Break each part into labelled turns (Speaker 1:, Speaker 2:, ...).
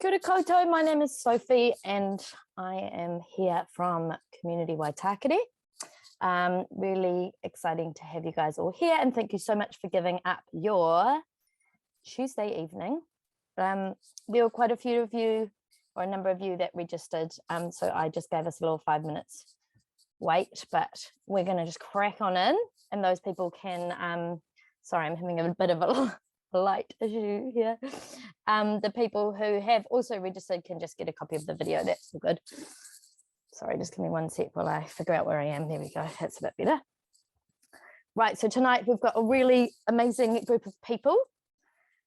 Speaker 1: Kia ora koutou, my name is Sophie and I am here from Community Waitākere. Really exciting to have you guys all here, and thank you so much for giving up your Tuesday evening. There were quite a few of you, or a number of you, that registered, so I just gave us a little 5 minutes wait, but we're going to just crack on in, and those people can, sorry, I'm having a bit of a light issue here. The people who have also registered can just get a copy of the video. That's all good. Sorry, just give me one sec while I figure out where I am. There we go, that's a bit better. Right, so tonight we've got a really amazing group of people,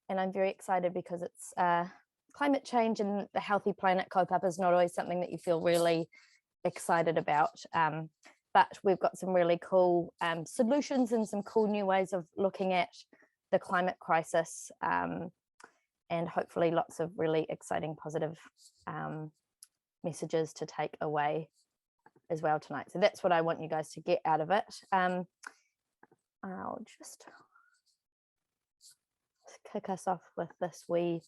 Speaker 1: and I'm very excited because it's climate change and the healthy planet kaupapa is not always something that you feel really excited about, but we've got some really cool solutions and some cool new ways of looking at the climate crisis, and hopefully lots of really exciting positive messages to take away as well tonight. So that's what I want you guys to get out of it. I'll just kick us off with this wee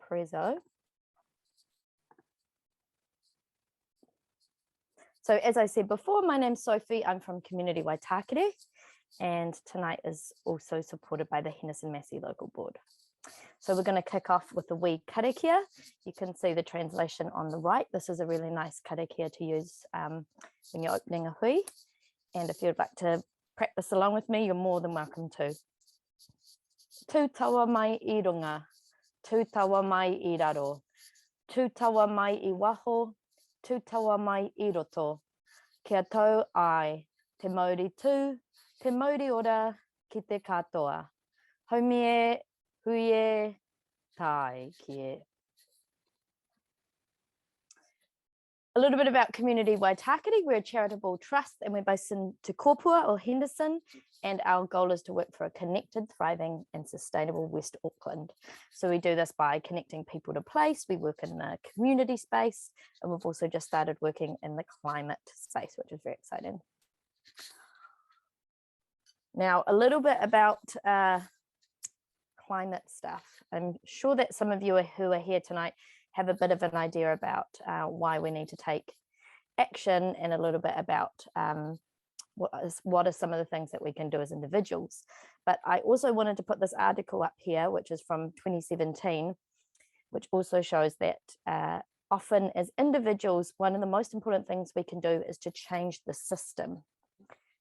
Speaker 1: prezzo. So as I said before, my name's Sophie, I'm from Community Waitākere, and tonight is also supported by the Henderson-Massey local board. So we're going to kick off with the wee karakia. You can see the translation on the right. This is a really nice karakia to use when you're opening a hui. And if you'd like to practice along with me, you're more than welcome to. Tū tawa mai I runga, tū tawa mai I raro, tū tawa mai I waho, tū tawa mai I roto, kia tau ai, te mauri tū, te mauri ora ki te katoa, haumie, huie, tai kie. A little bit about Community Waitākere. We're a charitable trust and we're based in Te Kopua or Henderson, and our goal is to work for a connected, thriving and sustainable West Auckland. So we do this by connecting people to place. We work in the community space, and we've also just started working in the climate space, which is very exciting. Now, a little bit about climate stuff. I'm sure that some of you who are here tonight have a bit of an idea about why we need to take action, and a little bit about what are some of the things that we can do as individuals. But I also wanted to put this article up here, which is from 2017, which also shows that often as individuals, one of the most important things we can do is to change the system,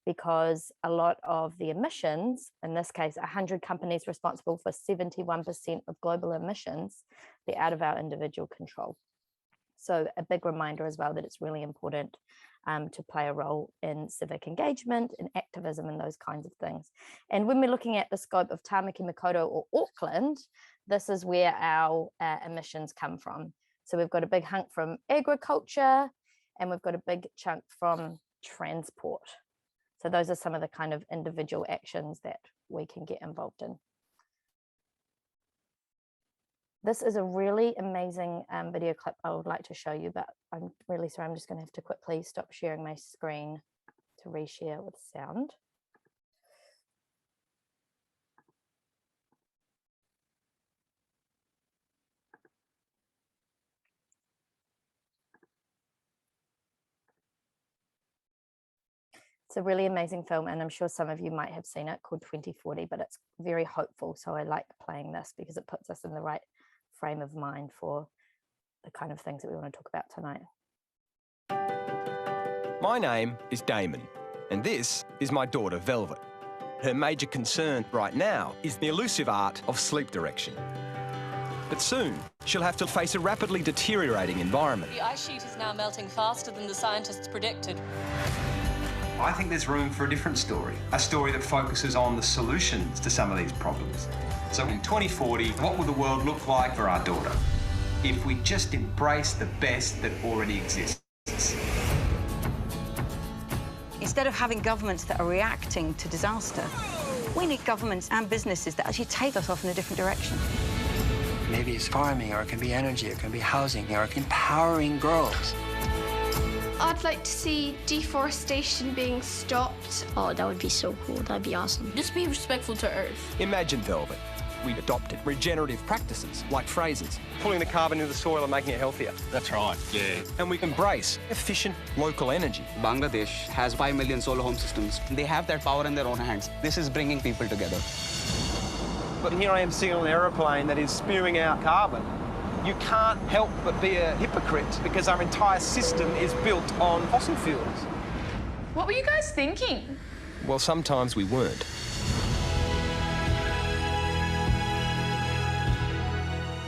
Speaker 1: because a lot of the emissions, in this case, 100 companies responsible for 71% of global emissions, they're out of our individual control. So a big reminder as well that it's really important to play a role in civic engagement and activism and those kinds of things. And when we're looking at the scope of Tāmaki Makaurau or Auckland, this is where our emissions come from. So we've got a big hunk from agriculture, and we've got a big chunk from transport. So those are some of the kind of individual actions that we can get involved in. This is a really amazing video clip I would like to show you, but I'm really sorry, I'm just going to have to quickly stop sharing my screen to reshare with sound. It's a really amazing film, and I'm sure some of you might have seen it, called 2040, but it's very hopeful. So I like playing this because it puts us in the right frame of mind for the kind of things that we want to talk about tonight.
Speaker 2: My name is Damon, and this is my daughter, Velvet. Her major concern right now is the elusive art of sleep direction. But soon, she'll have to face a rapidly deteriorating environment.
Speaker 3: The ice sheet is now melting faster than the scientists predicted.
Speaker 4: I think there's room for a different story, a story that focuses on the solutions to some of these problems. So in 2040, what will the world look like for our daughter if we just embrace the best that already exists?
Speaker 5: Instead of having governments that are reacting to disaster, we need governments and businesses that actually take us off in a different direction.
Speaker 6: Maybe it's farming, or it can be energy, it can be housing, or empowering girls.
Speaker 7: I'd like to see deforestation being stopped.
Speaker 8: Oh, that would be so cool. That'd be awesome.
Speaker 9: Just be respectful to Earth.
Speaker 2: Imagine, Velvet, we adopted regenerative practices like phrases, pulling the carbon into the soil and making it healthier.
Speaker 8: That's right, yeah.
Speaker 2: And we embrace efficient local energy.
Speaker 9: Bangladesh has 5 million solar home systems. They have that power in their own hands. This is bringing people together.
Speaker 2: But here I am sitting on an aeroplane that is spewing out carbon. You can't help but be a hypocrite because our entire system is built on fossil fuels.
Speaker 7: What were you guys thinking?
Speaker 2: Well, sometimes we weren't.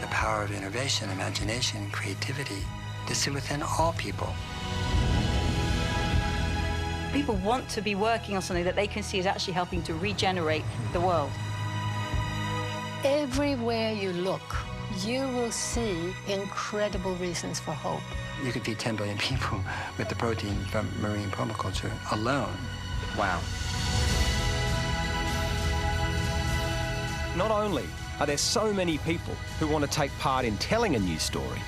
Speaker 6: The power of innovation, imagination, creativity to sit within all people.
Speaker 5: People want to be working on something that they can see is actually helping to regenerate the world.
Speaker 10: Everywhere you look, you will see incredible reasons for hope.
Speaker 6: You could feed 10 billion people with the protein from marine permaculture alone.
Speaker 9: Wow.
Speaker 2: Not only are there so many people who want to take part in telling a new story,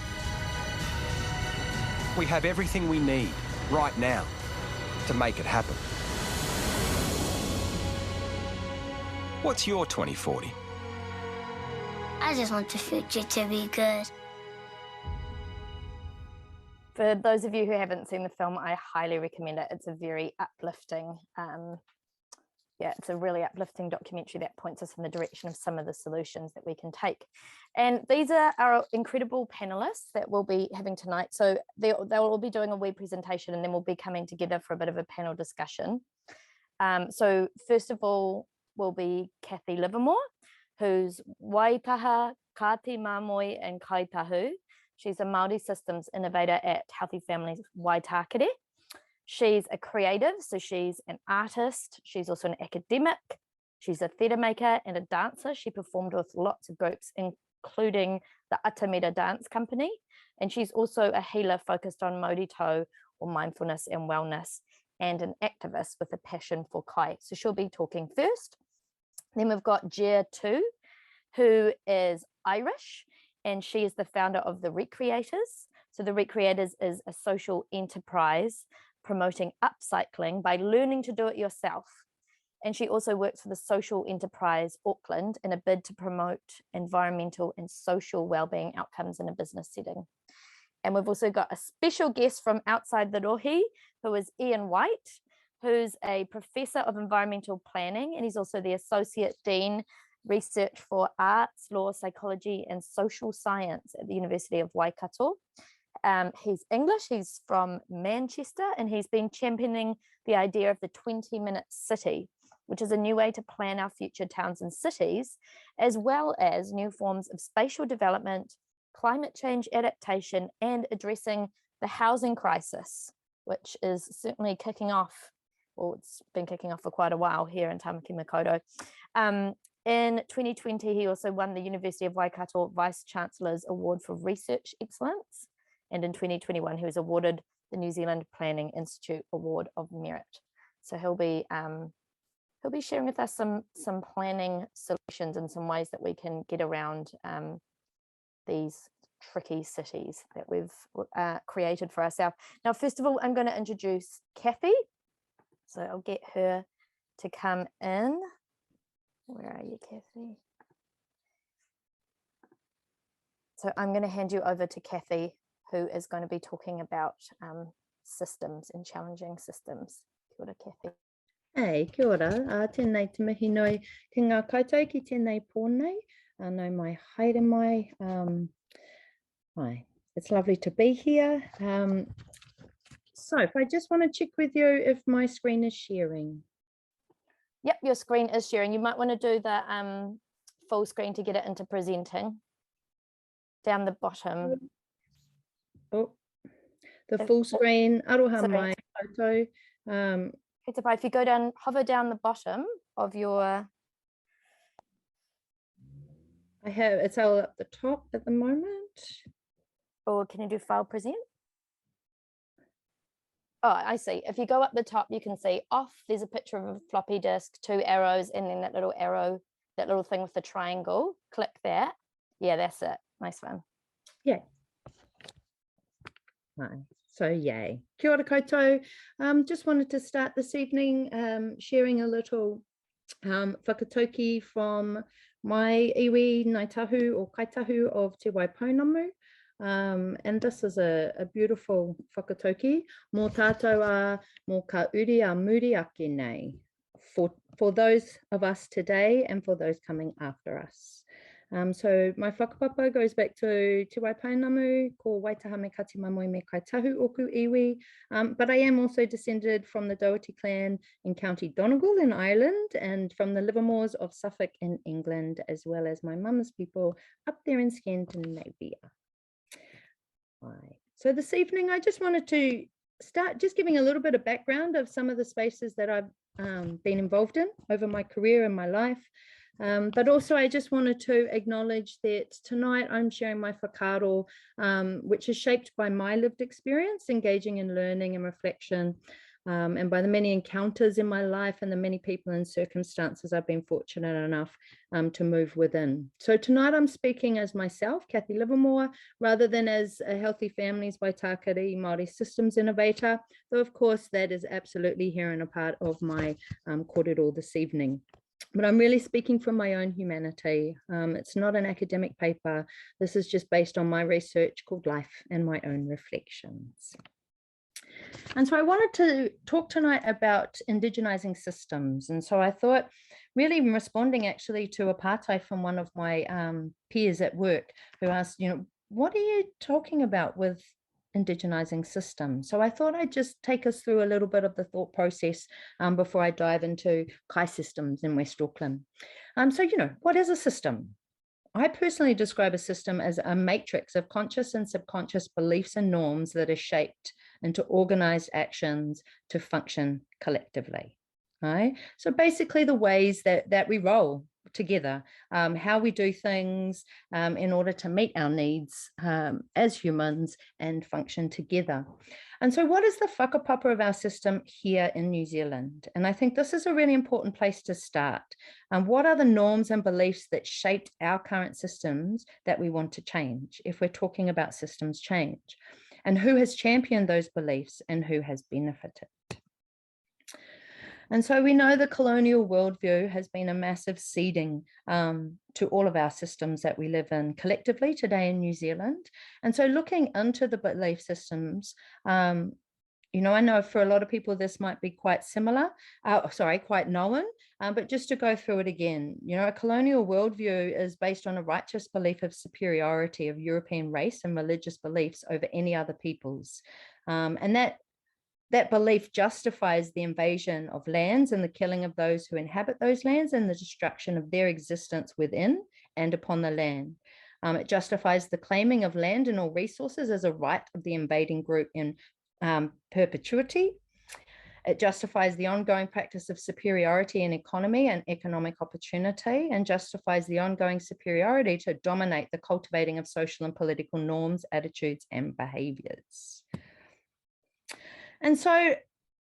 Speaker 2: we have everything we need right now to make it happen. What's your 2040?
Speaker 11: I just want the future to be good.
Speaker 1: For those of you who haven't seen the film, I highly recommend it. It's a very uplifting, it's a really uplifting documentary that points us in the direction of some of the solutions that we can take. And these are our incredible panelists that we'll be having tonight. So they'll all be doing a web presentation and then we'll be coming together for a bit of a panel discussion. So first of all will be Cathy Livermore, who's Waitaha, Kati Mamoi and Kaitahu. She's a Māori systems innovator at Healthy Families Waitākere. She's a creative, so she's an artist. She's also an academic. She's a theatre maker and a dancer. She performed with lots of groups, including the Atamira Dance Company. And she's also a healer focused on Maurito, or mindfulness and wellness, and an activist with a passion for kai. So she'll be talking first. Then we've got Ger Tew, who is Irish, and she is the founder of the ReCreators. So the ReCreators is a social enterprise promoting upcycling by learning to do it yourself. And she also works for the social enterprise Auckland in a bid to promote environmental and social wellbeing outcomes in a business setting. And we've also got a special guest from outside the Rohi, who is Iain White, who's a professor of environmental planning, and he's also the Associate Dean, Research for Arts, Law, Psychology and Social Science at the University of Waikato. He's English, he's from Manchester, and he's been championing the idea of the 20-minute city, which is a new way to plan our future towns and cities, as well as new forms of spatial development, climate change adaptation, and addressing the housing crisis, which is certainly kicking off. Well, it's been kicking off for quite a while here in Tamaki Makaurau. In 2020, he also won the University of Waikato Vice Chancellor's Award for Research Excellence. And in 2021, he was awarded the New Zealand Planning Institute Award of Merit. So he'll be sharing with us some planning solutions and some ways that we can get around these tricky cities that we've created for ourselves. Now, first of all, I'm going to introduce Cathy. So I'll get her to come in. Where are you, Cathy? So I'm going to hand you over to Cathy, who is going to be talking about systems and challenging systems. Kia ora, Cathy.
Speaker 12: Hey, kia ora. Tēnei te mihi noi ki ngā koutou ki tēnei pōnei. No mai haere mai. Hi, it's lovely to be here. So if I just want to check with you if my screen is sharing.
Speaker 1: Yep, your screen is sharing. You might want to do the full screen to get it into presenting. Down the bottom.
Speaker 12: Oh, the full screen. Aroha mai photo.
Speaker 1: If you go down, hover down the bottom of your.
Speaker 12: It's all up the top at the moment.
Speaker 1: Or can you do file present? Oh, I see. If you go up the top, you can see off, there's a picture of a floppy disk, 2 arrows, and then that little arrow, that little thing with the triangle. Click that. Yeah, that's it. Nice one.
Speaker 12: Yeah. Right. So yay. Kia ora koutou. Just wanted to start this evening sharing a little whakatauki from mai iwi nai tahu or kaitahu of Te Waipounamu. And this is a beautiful whakatauki. Mō tātou a mō ka uri a muri ake nei for those of us today and for those coming after us. So my whakapapa goes back to Te Waipounamu, ko Waitaha me Kati Mamoi me Kaitahu oku iwi, but I am also descended from the Doherty clan in County Donegal in Ireland and from the Livermores of Suffolk in England, as well as my mum's people up there in Scandinavia. Right. So this evening, I just wanted to start just giving a little bit of background of some of the spaces that I've been involved in over my career and my life. But also I just wanted to acknowledge that tonight I'm sharing my whakaaro, which is shaped by my lived experience, engaging in learning and reflection, and by the many encounters in my life and the many people and circumstances I've been fortunate enough to move within. So tonight I'm speaking as myself, Cathy Livermore, rather than as a Healthy Families Waitākere Māori systems innovator, though of course that is absolutely here and a part of my kōrero this evening. But I'm really speaking from my own humanity. It's not an academic paper. This is just based on my research called Life and My Own Reflections. And so I wanted to talk tonight about indigenising systems. And so I thought, really responding actually to apartheid from one of my peers at work who asked, you know, what are you talking about with indigenising systems? So I thought I'd just take us through a little bit of the thought process before I dive into Kai systems in West Auckland. So, you know, what is a system? I personally describe a system as a matrix of conscious and subconscious beliefs and norms that are shaped into organised actions to function collectively. Right? So basically the ways that we roll together, how we do things in order to meet our needs as humans and function together. And so what is the whakapapa of our system here in New Zealand? And I think this is a really important place to start. What are the norms and beliefs that shaped our current systems that we want to change if we're talking about systems change? And who has championed those beliefs and who has benefited? And so we know the colonial worldview has been a massive seeding to all of our systems that we live in collectively today in New Zealand. And so looking into the belief systems, you know, I know for a lot of people this might be quite similar, quite known, but just to go through it again, you know, a colonial worldview is based on a righteous belief of superiority of European race and religious beliefs over any other peoples. And that belief justifies the invasion of lands and the killing of those who inhabit those lands and the destruction of their existence within and upon the land. It justifies the claiming of land and all resources as a right of the invading group in perpetuity. It justifies the ongoing practice of superiority in economy and economic opportunity, and justifies the ongoing superiority to dominate the cultivating of social and political norms, attitudes, and behaviours. And so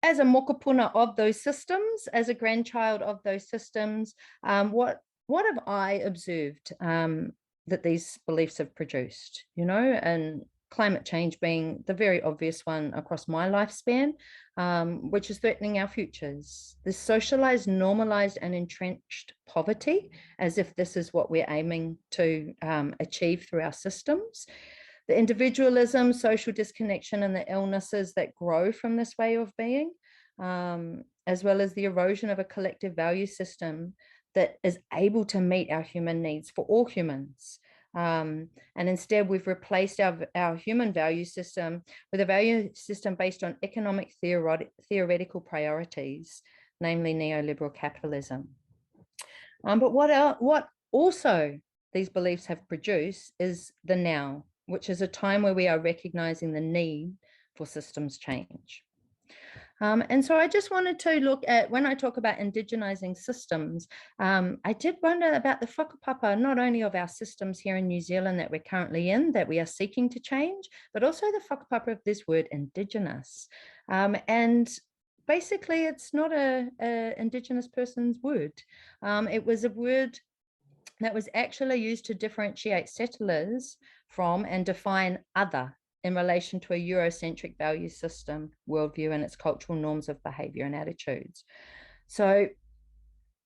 Speaker 12: as a mokopuna of those systems, as a grandchild of those systems, what have I observed that these beliefs have produced, you know, and climate change being the very obvious one across my lifespan, which is threatening our futures. This socialized, normalized, and entrenched poverty, as if this is what we're aiming to achieve through our systems. The individualism, social disconnection, and the illnesses that grow from this way of being, as well as the erosion of a collective value system that is able to meet our human needs for all humans. And instead, we've replaced our human value system with a value system based on economic theoretical priorities, namely neoliberal capitalism. But what also these beliefs have produced is the now, which is a time where we are recognizing the need for systems change. And so I just wanted to look at, when I talk about indigenizing systems, I did wonder about the whakapapa, not only of our systems here in New Zealand that we're currently in, that we are seeking to change, but also the whakapapa of this word indigenous. And basically it's not a indigenous person's word. It was a word that was actually used to differentiate settlers from and define other in relation to a Eurocentric value system, worldview, and its cultural norms of behavior and attitudes. So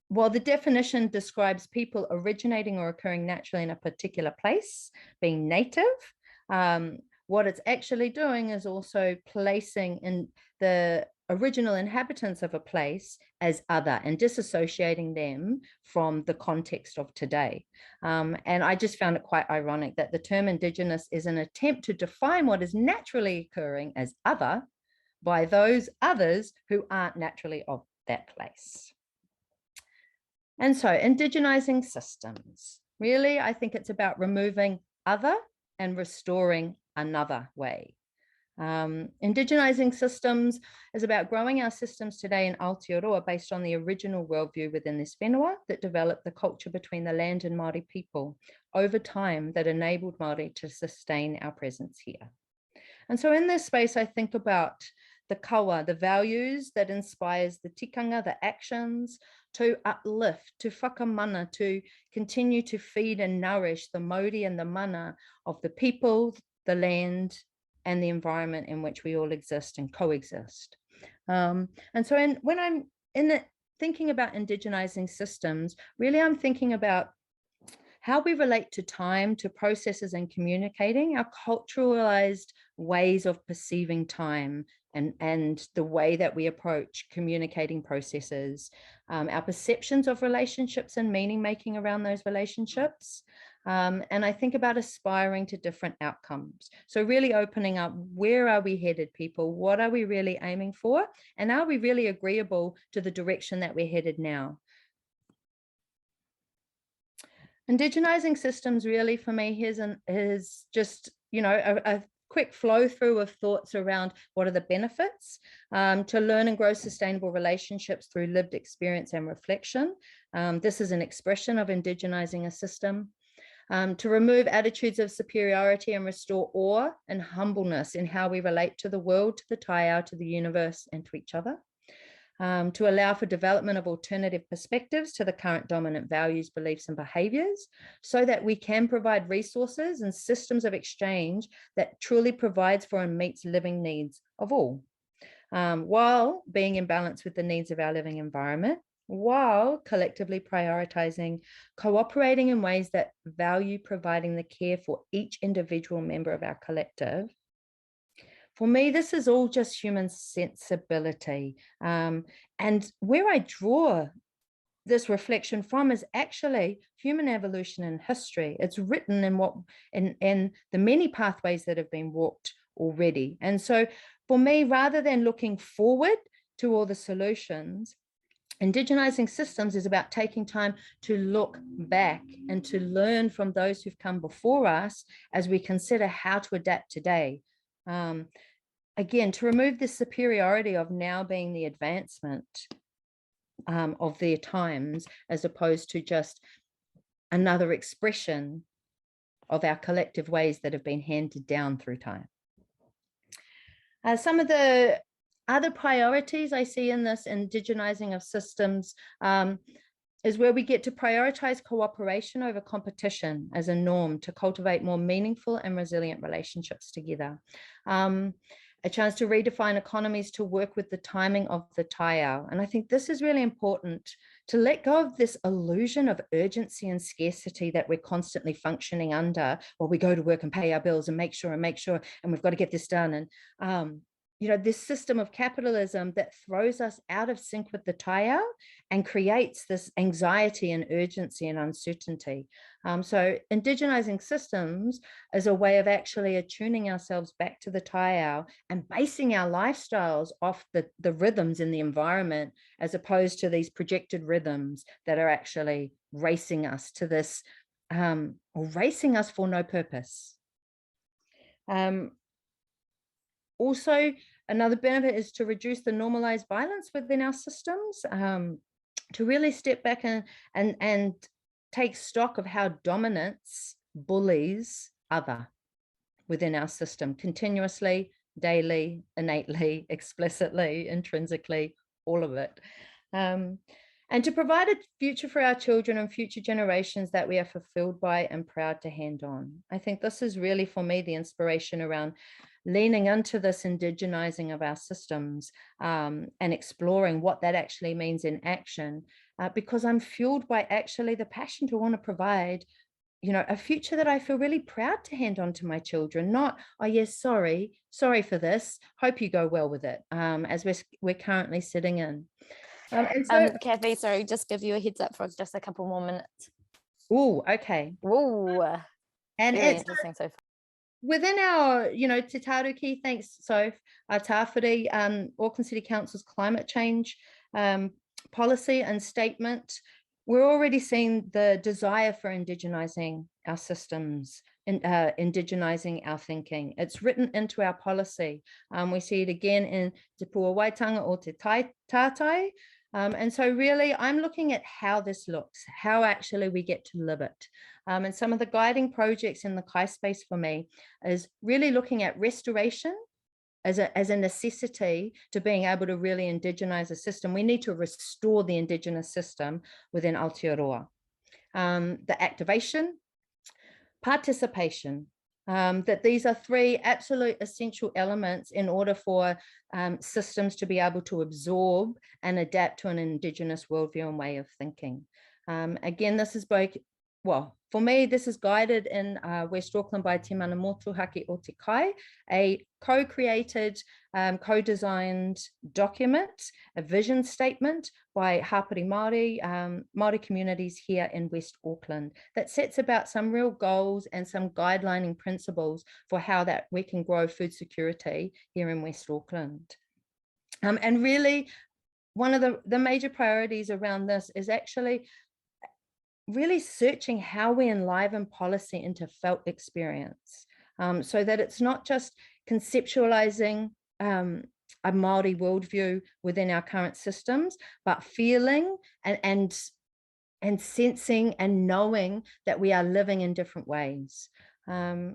Speaker 12: while the definition describes people originating or occurring naturally in a particular place, being native, what it's actually doing is also placing in the original inhabitants of a place as other and disassociating them from the context of today. And I just found it quite ironic that the term Indigenous is an attempt to define what is naturally occurring as other by those others who aren't naturally of that place. And so indigenizing systems, really, I think it's about removing other and restoring another way. Indigenizing systems is about growing our systems today in Aotearoa based on the original worldview within this whenua that developed the culture between the land and Māori people over time that enabled Māori to sustain our presence here. And so in this space, I think about the kawa, the values that inspires the tikanga, the actions to uplift, to whakamana, to continue to feed and nourish the mauri and the mana of the people, the land, and the environment in which we all exist and coexist. And so when I'm thinking about indigenizing systems, really I'm thinking about how we relate to time, to processes and communicating, our culturalized ways of perceiving time and the way that we approach communicating processes, our perceptions of relationships and meaning making around those relationships. And I think about aspiring to different outcomes. So really opening up, where are we headed, people? What are we really aiming for? And are we really agreeable to the direction that we're headed now? Indigenizing systems really for me is just, you know, a quick flow through of thoughts around what are the benefits to learn and grow sustainable relationships through lived experience and reflection. This is an expression of indigenizing a system. To remove attitudes of superiority and restore awe and humbleness in how we relate to the world, to the taiao, to the universe, and to each other. To allow for development of alternative perspectives to the current dominant values, beliefs, and behaviours, so that we can provide resources and systems of exchange that truly provides for and meets living needs of all, while being in balance with the needs of our living environment, while collectively prioritising cooperating in ways that value providing the care for each individual member of our collective. For me, this is all just human sensibility. And where I draw this reflection from is actually human evolution and history. It's written in the many pathways that have been walked already. And so for me, rather than looking forward to all the solutions, indigenizing systems is about taking time to look back and to learn from those who've come before us as we consider how to adapt today. Again, to remove the superiority of now being the advancement of their times, as opposed to just another expression of our collective ways that have been handed down through time. Some of the other priorities I see in this indigenizing of systems is where we get to prioritize cooperation over competition as a norm to cultivate more meaningful and resilient relationships together. A chance to redefine economies to work with the timing of the taiao. And I think this is really important, to let go of this illusion of urgency and scarcity that we're constantly functioning under while we go to work and pay our bills and make sure, and we've got to get this done. And you know, this system of capitalism that throws us out of sync with the taiao and creates this anxiety and urgency and uncertainty. So indigenizing systems is a way of actually attuning ourselves back to the taiao and basing our lifestyles off the rhythms in the environment, as opposed to these projected rhythms that are actually racing us to this, or racing us for no purpose. Also, another benefit is to reduce the normalized violence within our systems, to really step back and take stock of how dominance bullies other within our system continuously, daily, innately, explicitly, intrinsically, all of it. And to provide a future for our children and future generations that we are fulfilled by and proud to hand on. I think this is really, for me, the inspiration around leaning into this indigenizing of our systems, and exploring what that actually means in action, because I'm fueled by actually the passion to want to provide, you know, a future that I feel really proud to hand on to my children. Not, oh yes, sorry for this, hope you go well with it, as we're currently sitting in. And so,
Speaker 1: Cathy, sorry, just give you a heads up for just a couple more minutes.
Speaker 12: Oh, okay.
Speaker 1: Oh,
Speaker 12: and
Speaker 1: very
Speaker 12: it's
Speaker 1: interesting so far.
Speaker 12: Within our, you know, Te Taruki, thanks, Soph, our Tāwhiri, Auckland City Council's climate change policy and statement, we're already seeing the desire for indigenising our systems, indigenising our thinking. It's written into our policy. We see it again in Te Puawaitanga or Te Tātai. And so really, I'm looking at how this looks, how actually we get to live it. And some of the guiding projects in the Kai space for me is really looking at restoration as a necessity to being able to really indigenise a system. We need to restore the Indigenous system within Aotearoa. The activation, participation, that these are three absolute essential elements in order for systems to be able to absorb and adapt to an Indigenous worldview and way of thinking. Again, this is both, well, for me, this is guided in West Auckland by Te Mana Motuhake o Te Kai, a co-created, co-designed document, a vision statement by Hapari Māori, Māori communities here in West Auckland that sets about some real goals and some guidelining principles for how that we can grow food security here in West Auckland. And really, one of the major priorities around this is actually really searching how we enliven policy into felt experience, so that it's not just conceptualizing a Māori worldview within our current systems, but feeling and sensing and knowing that we are living in different ways. There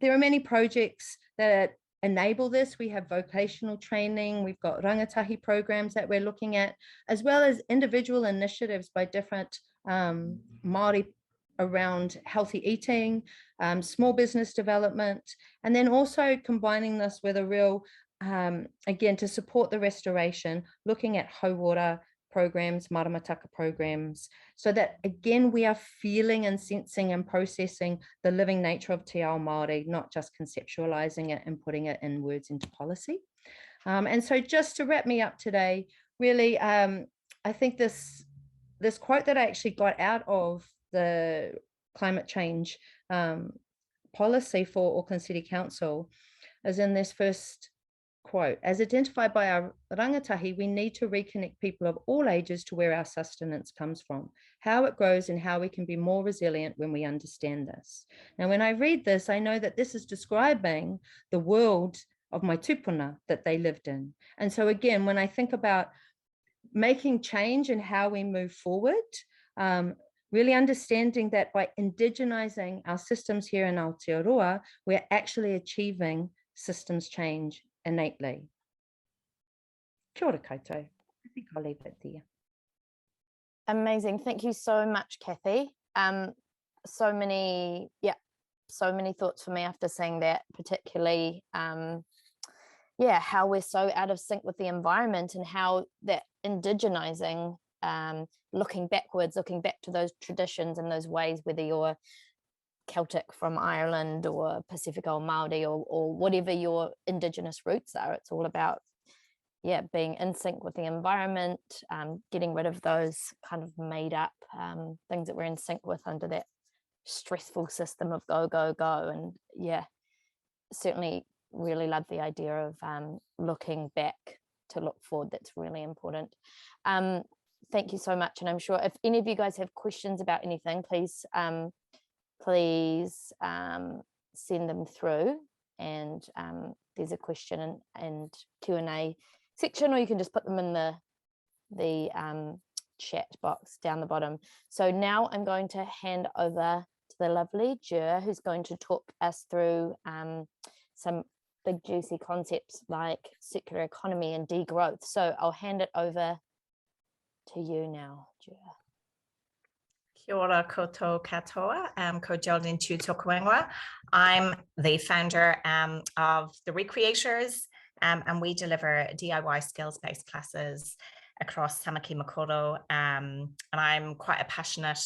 Speaker 12: are many projects that enable this. We have vocational training, we've got rangatahi programs that we're looking at, as well as individual initiatives by different Māori around healthy eating, small business development, and then also combining this with a real, again, to support the restoration, looking at hauora programs, maramataka programs, so that again, we are feeling and sensing and processing the living nature of Te Ao Māori, not just conceptualizing it and putting it in words into policy. And so just to wrap me up today, really, I think this quote that I actually got out of the climate change policy for Auckland City Council is in this first quote: as identified by our rangatahi, we need to reconnect people of all ages to where our sustenance comes from, how it grows, and how we can be more resilient when we understand this. Now, when I read this, I know that this is describing the world of my tupuna that they lived in. And so again, when I think about making change in how we move forward, really understanding that by indigenising our systems here in Aotearoa, we're actually achieving systems change innately. Kia ora koutou. I think I'll leave it there.
Speaker 1: Amazing. Thank you so much, Cathy. So many thoughts for me after saying that, particularly how we're so out of sync with the environment, and how that indigenising, looking back to those traditions and those ways, whether you're Celtic from Ireland or Pacifico Māori or whatever your Indigenous roots are, it's all about being in sync with the environment, getting rid of those kind of made up things that we're in sync with under that stressful system of go, go, go. And certainly really love the idea of looking back to look forward. That's really important. Thank you so much. And I'm sure if any of you guys have questions about anything, please send them through, and there's a question and Q&A section, or you can just put them in the chat box down the bottom. So now I'm going to hand over to the lovely Ger, who's going to talk us through some big juicy concepts like circular economy and degrowth. So I'll hand it over to you now, Ger.
Speaker 8: Kia ora koutou katoa, ko Ger Tew tōku ingoa. I'm the founder of the ReCreators, and we deliver DIY skills-based classes across Samaki Makaurau, and I'm quite a passionate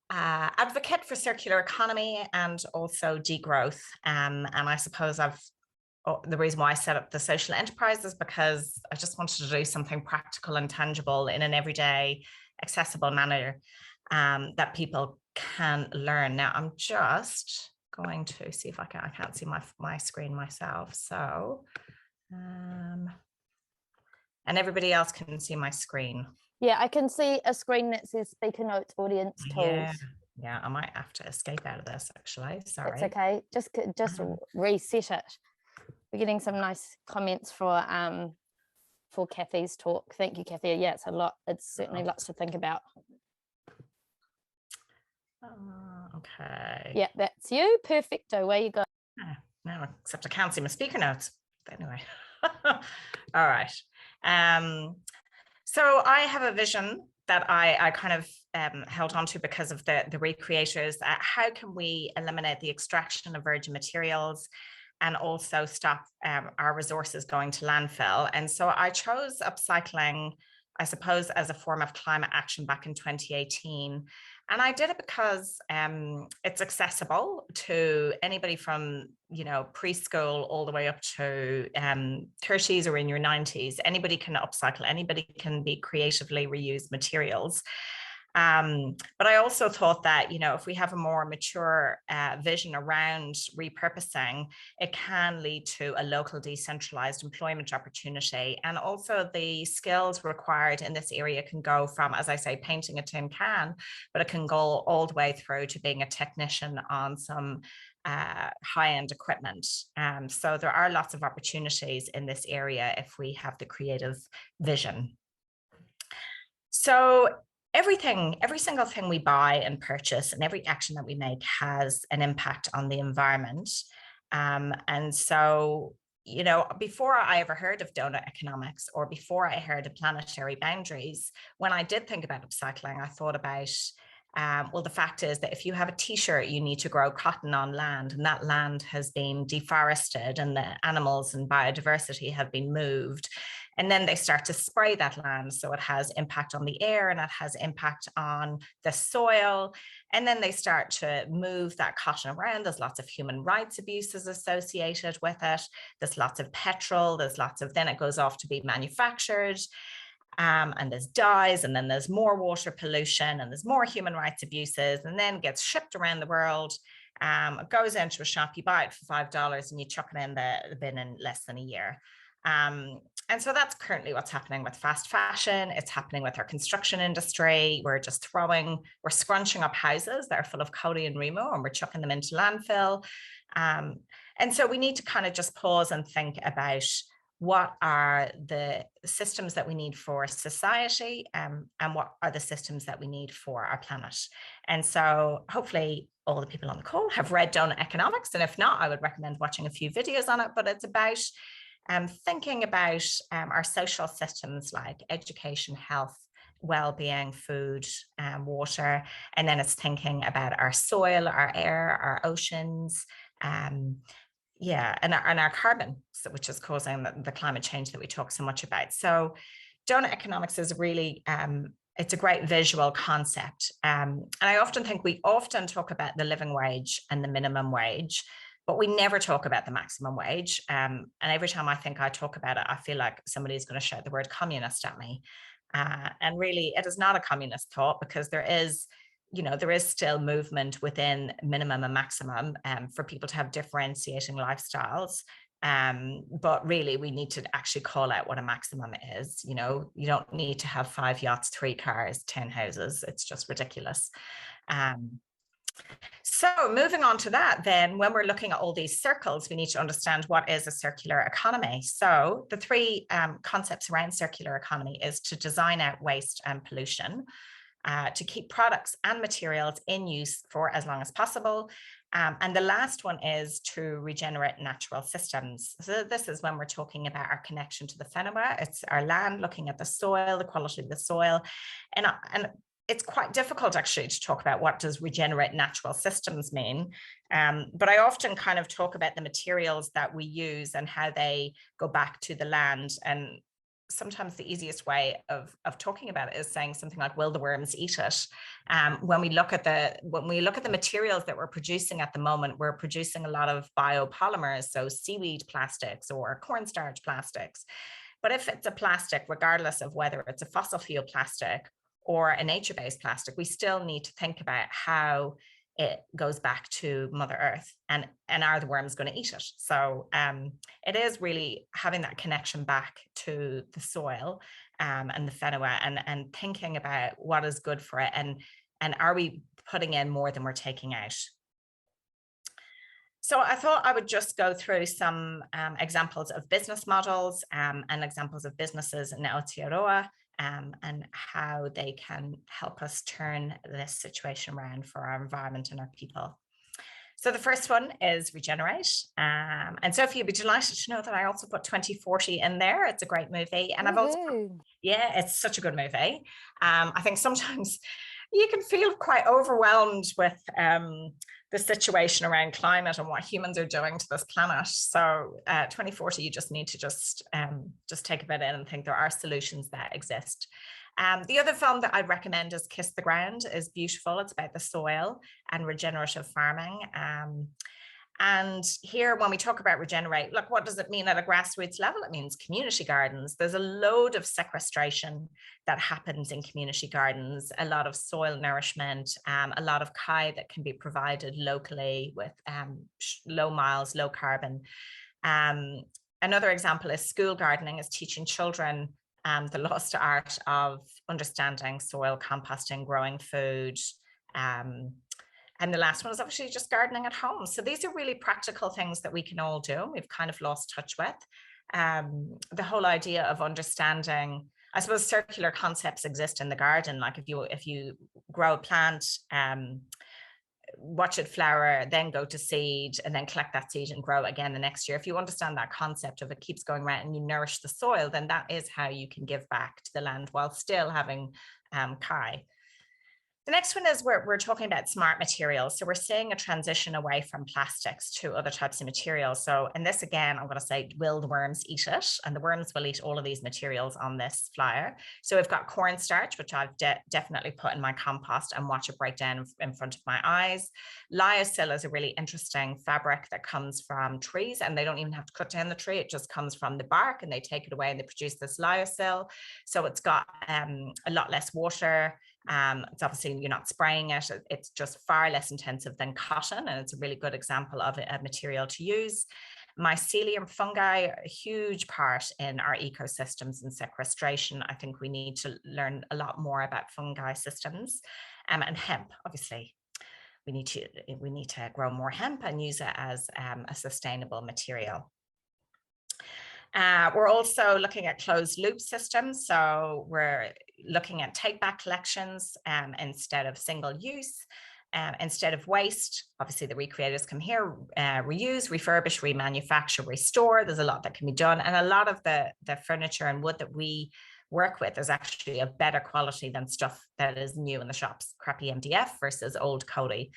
Speaker 8: advocate for circular economy and also degrowth. And I suppose the reason why I set up the social enterprise is because I just wanted to do something practical and tangible in an everyday, accessible manner that people can learn. Now, I'm just going to see if I can't see my screen myself. So, and everybody else can see my screen.
Speaker 1: Yeah, I can see a screen that says speaker notes, audience tools.
Speaker 8: Yeah, I might have to escape out of this actually. Sorry.
Speaker 1: It's okay. Just reset it. We're getting some nice comments for Cathy's talk. Thank you, Cathy. Yeah, it's a lot. It's certainly lots to think about.
Speaker 8: Okay.
Speaker 1: Yeah, that's you. Perfecto. Where you go?
Speaker 8: No, except I can't see my speaker notes. Anyway. All right. So I have a vision that I kind of held on to because of the ReCreators. How can we eliminate the extraction of virgin materials and also stop our resources going to landfill? And so I chose upcycling, I suppose, as a form of climate action back in 2018. And I did it because it's accessible to anybody from, preschool all the way up to 30s or in your 90s. Anybody can upcycle, anybody can be creatively reused materials. But I also thought that, if we have a more mature vision around repurposing, it can lead to a local decentralized employment opportunity. And also the skills required in this area can go from, as I say, painting a tin can, but it can go all the way through to being a technician on some high-end equipment. So there are lots of opportunities in this area if we have the creative vision. So every single thing we buy and purchase and every action that we make has an impact on the environment. And so, before I ever heard of donut economics or before I heard of planetary boundaries, when I did think about upcycling, I thought about, well, the fact is that if you have a t-shirt, you need to grow cotton on land, and that land has been deforested and the animals and biodiversity have been moved. And then they start to spray that land. So it has impact on the air and it has impact on the soil. And then they start to move that cotton around. There's lots of human rights abuses associated with it. There's lots of petrol. Then it goes off to be manufactured. And there's dyes, and then there's more water pollution, and there's more human rights abuses, and then gets shipped around the world. It goes into a shop, you buy it for $5 and you chuck it in the bin in less than a year. And so that's currently what's happening with fast fashion. It's happening with our construction industry. We're scrunching up houses that are full of Cody and Remo, and we're chucking them into landfill. And so we need to kind of just pause and think about what are the systems that we need for society, and what are the systems that we need for our planet. And so hopefully all the people on the call have read Donut Economics. And if not, I would recommend watching a few videos on it. But it's about thinking about our social systems like education, health, well-being, food, water. And then it's thinking about our soil, our air, our oceans, and our carbon, which is causing the climate change that we talk so much about. So donut economics is really, it's a great visual concept. And I often think we often talk about the living wage and the minimum wage, but we never talk about the maximum wage. And every time I think I talk about it, I feel like somebody's going to shout the word communist at me. And really, it is not a communist thought, because there is still movement within minimum and maximum for people to have differentiating lifestyles. But really, we need to actually call out what a maximum is. You don't need to have 5 yachts, 3 cars, 10 houses. It's just ridiculous. So moving on to that, then, when we're looking at all these circles, we need to understand what is a circular economy. So the 3 concepts around circular economy is to design out waste and pollution, to keep products and materials in use for as long as possible. And the last one is to regenerate natural systems. So this is when we're talking about our connection to the whenua. It's our land, looking at the soil, the quality of the soil. And it's quite difficult actually to talk about what does regenerate natural systems mean. But I often kind of talk about the materials that we use and how they go back to the land. And sometimes the easiest way of talking about it is saying something like, will the worms eat it? When we look at the materials that we're producing at the moment, we're producing a lot of biopolymers, so seaweed plastics or cornstarch plastics. But if it's a plastic, regardless of whether it's a fossil fuel plastic or a nature-based plastic, we still need to think about how it goes back to Mother Earth, and are the worms going to eat it? So it is really having that connection back to the soil and the whenua, and thinking about what is good for it, and are we putting in more than we're taking out? So I thought I would just go through some examples of business models and examples of businesses in Aotearoa, and how they can help us turn this situation around for our environment and our people. So the first one is Regenerate. And Sophie, you'd be delighted to know that I also put 2040 in there. It's a great movie. And I've also, yeah, it's such a good movie. I think sometimes you can feel quite overwhelmed with the situation around climate and what humans are doing to this planet. So 2040, you just need to just take a bit in and think there are solutions that exist. The other film that I'd recommend is Kiss the Ground. Is beautiful. It's about the soil and regenerative farming. And here, when we talk about regenerate, look, what does it mean at a grassroots level? It means community gardens. There's a load of sequestration that happens in community gardens, a lot of soil nourishment, a lot of kai that can be provided locally with low miles, low carbon. Another example is school gardening, is teaching children the lost art of understanding soil, composting, growing food. And the last one is obviously just gardening at home. So these are really practical things that we can all do. We've kind of lost touch with. The whole idea of understanding, I suppose circular concepts exist in the garden. Like if you grow a plant, watch it flower, then go to seed, and then collect that seed and grow again the next year. If you understand that concept of it keeps going around and you nourish the soil, then that is how you can give back to the land while still having kai. The next one is we're talking about smart materials. So we're seeing a transition away from plastics to other types of materials. So, and this again, I'm going to say, will the worms eat it? And the worms will eat all of these materials on this flyer. So we've got cornstarch, which I've definitely put in my compost and watch it break down in front of my eyes. Lyocell is a really interesting fabric that comes from trees, and they don't even have to cut down the tree. It just comes from the bark, and they take it away and they produce this lyocell. So it's got a lot less water. It's obviously, you're not spraying it. It's just far less intensive than cotton, and it's a really good example of a material to use. Mycelium fungi, a huge part in our ecosystems and sequestration. I think we need to learn a lot more about fungi systems, and hemp. Obviously, we need to grow more hemp and use it as a sustainable material. We're also looking at closed loop systems. So we're looking at take back collections instead of single use, instead of waste. Obviously the ReCreators come here, reuse, refurbish, remanufacture, restore. There's a lot that can be done. And a lot of the furniture and wood that we work with is actually of better quality than stuff that is new in the shops, crappy MDF versus old Cody.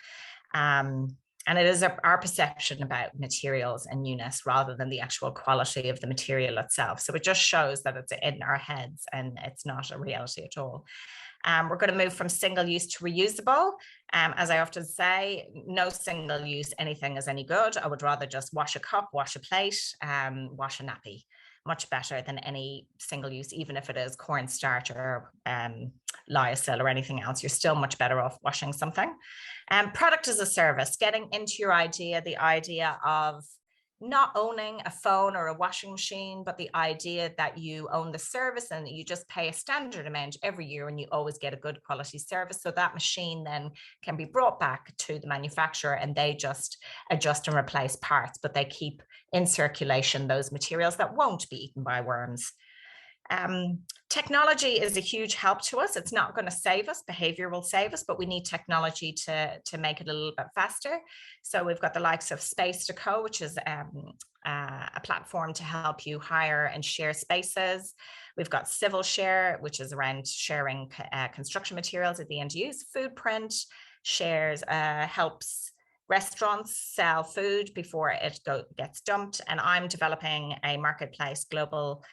Speaker 8: And it is our perception about materials and newness rather than the actual quality of the material itself. So it just shows that it's in our heads and it's not a reality at all. We're going to move from single use to reusable. As I often say, no single use anything is any good. I would rather just wash a cup, wash a plate, wash a nappy. Much better than any single use, even if it is cornstarch or lyocell or anything else. You're still much better off washing something. Product as a service, getting into your idea, the idea of not owning a phone or a washing machine, but the idea that you own the service and you just pay a standard amount every year and you always get a good quality service. So that machine then can be brought back to the manufacturer and they just adjust and replace parts, but they keep in circulation those materials that won't be eaten by worms. Technology is a huge help to us. It's not going to save us. Behavior will save us, but we need technology to make it a little bit faster. So we've got the likes of Space to Co, which is a platform to help you hire and share spaces. We've got Civil Share, which is around sharing construction materials at the end use. Foodprint shares helps restaurants sell food before it gets dumped. And I'm developing a marketplace global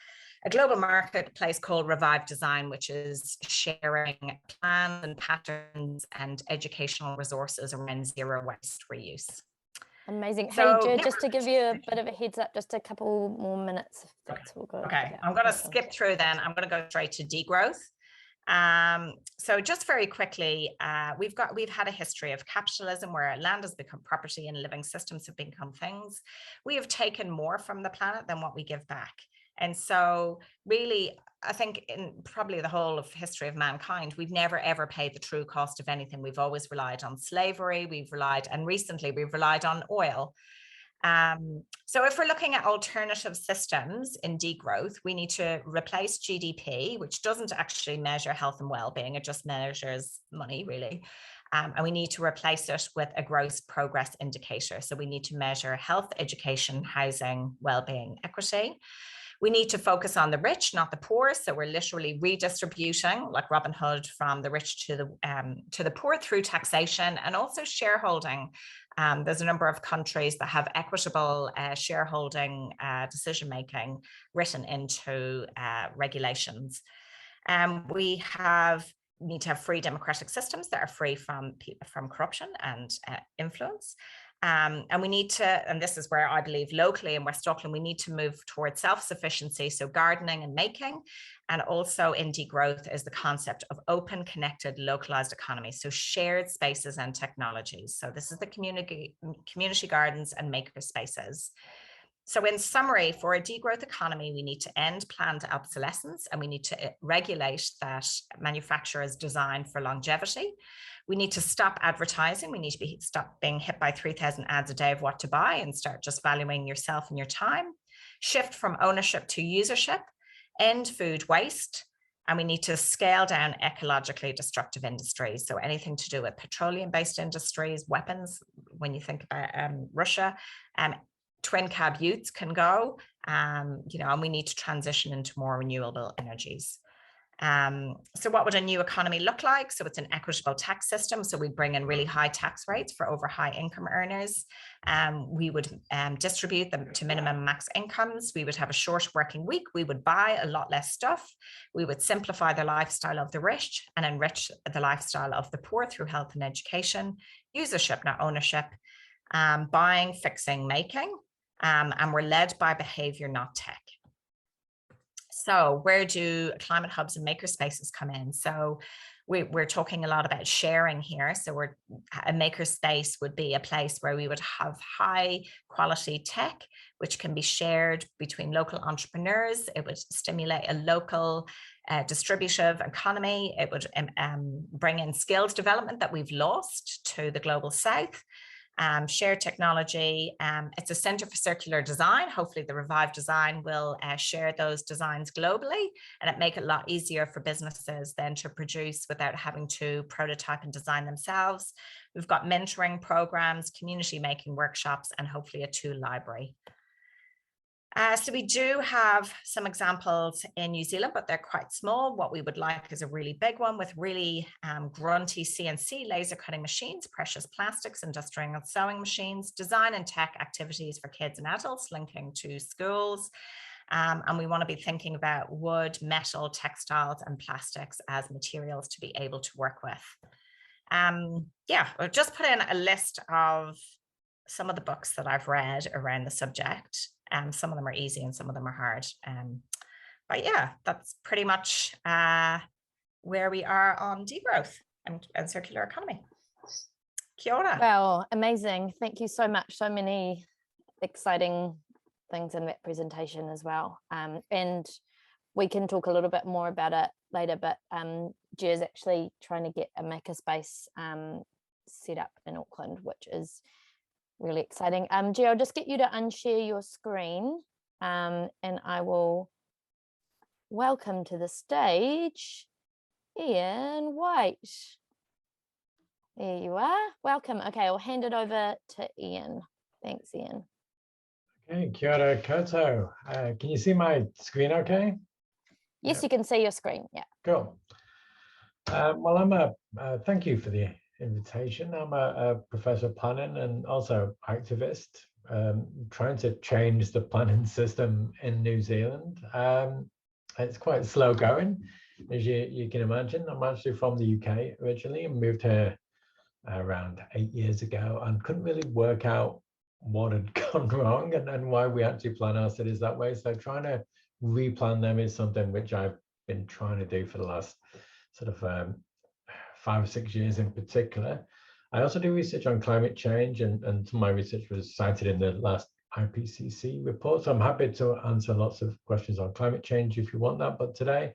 Speaker 8: a global marketplace called Revive Design, which is sharing plans and patterns and educational resources around zero waste reuse.
Speaker 1: Amazing.
Speaker 8: So,
Speaker 1: hey, Ger, just to give you a bit of a heads up, just a couple more minutes, if that's all good.
Speaker 8: Okay,
Speaker 1: Yeah.
Speaker 8: I'm going to skip through then. I'm going to go straight to degrowth. So just very quickly, we've had a history of capitalism where land has become property and living systems have become things. We have taken more from the planet than what we give back. And so really, I think in probably the whole of history of mankind, we've never ever paid the true cost of anything. We've always relied on slavery, and recently we've relied on oil. So if we're looking at alternative systems in degrowth, we need to replace GDP, which doesn't actually measure health and well-being, it just measures money, really. And we need to replace it with a gross progress indicator. So we need to measure health, education, housing, well-being, equity. We need to focus on the rich, not the poor. So we're literally redistributing, like Robin Hood, from the rich to the poor through taxation and also shareholding. There's a number of countries that have equitable shareholding decision-making written into regulations. We need to have free democratic systems that are free from corruption and influence. And we need to, and this is where I believe locally in West Auckland, we need to move towards self-sufficiency, so gardening and making, and also in degrowth is the concept of open, connected, localized economy, so shared spaces and technologies. So this is the community gardens and maker spaces. So in summary, for a degrowth economy, we need to end planned obsolescence and we need to regulate that manufacturers design for longevity. We need to stop advertising. We need to stop being hit by 3,000 ads a day of what to buy and start just valuing yourself and your time. Shift from ownership to usership, end food waste, and we need to scale down ecologically destructive industries. So anything to do with petroleum-based industries, weapons, when you think about Russia, twin cab utes can go, and we need to transition into more renewable energies. So what would a new economy look like? So it's an equitable tax system. So we bring in really high tax rates for over high income earners. We would distribute them to minimum and max incomes. We would have a short working week. We would buy a lot less stuff. We would simplify the lifestyle of the rich and enrich the lifestyle of the poor through health and education, usership, not ownership, buying, fixing, making. And we're led by behavior, not tech. So where do climate hubs and maker spaces come in? So we're talking a lot about sharing here. So a maker space would be a place where we would have high quality tech, which can be shared between local entrepreneurs. It would stimulate a local distributive economy. It would bring in skills development that we've lost to the global south. Shared technology. It's a center for circular design. Hopefully the Revive Design will share those designs globally, and it make it a lot easier for businesses then to produce without having to prototype and design themselves. We've got mentoring programs, community making workshops, and hopefully a tool library. So we do have some examples in New Zealand, but they're quite small. What we would like is a really big one with really grunty CNC laser cutting machines, precious plastics, industrial sewing machines, design and tech activities for kids and adults linking to schools. And we want to be thinking about wood, metal, textiles, and plastics as materials to be able to work with. Yeah, I've just put in a list of some of the books that I've read around the subject. Some of them are easy and some of them are hard. But yeah, that's pretty much where we are on degrowth and circular economy. Kia ora.
Speaker 1: Well, amazing. Thank you so much. So many exciting things in that presentation as well. And we can talk a little bit more about it later, but Ger's actually trying to get a makerspace set up in Auckland, which is really exciting. Ger, I'll just get you to unshare your screen and I will welcome to the stage Iain White. There you are. Welcome. Okay, I'll hand it over to Iain. Thanks, Iain.
Speaker 13: Okay, kia ora koutou. Can you see my screen okay?
Speaker 1: Yes, you can see your screen, yeah.
Speaker 13: Cool. Well, thank you for the invitation. I'm a professor of planning and also activist, trying to change the planning system in New Zealand. it's quite slow going, as you can imagine. I'm actually from the UK originally and moved here around 8 years ago, and couldn't really work out what had gone wrong and why we actually plan our cities that way. So trying to replan them is something which I've been trying to do for the last sort of 5 or 6 years in particular. I also do research on climate change, and some of my research was cited in the last IPCC report. So I'm happy to answer lots of questions on climate change if you want that. But today,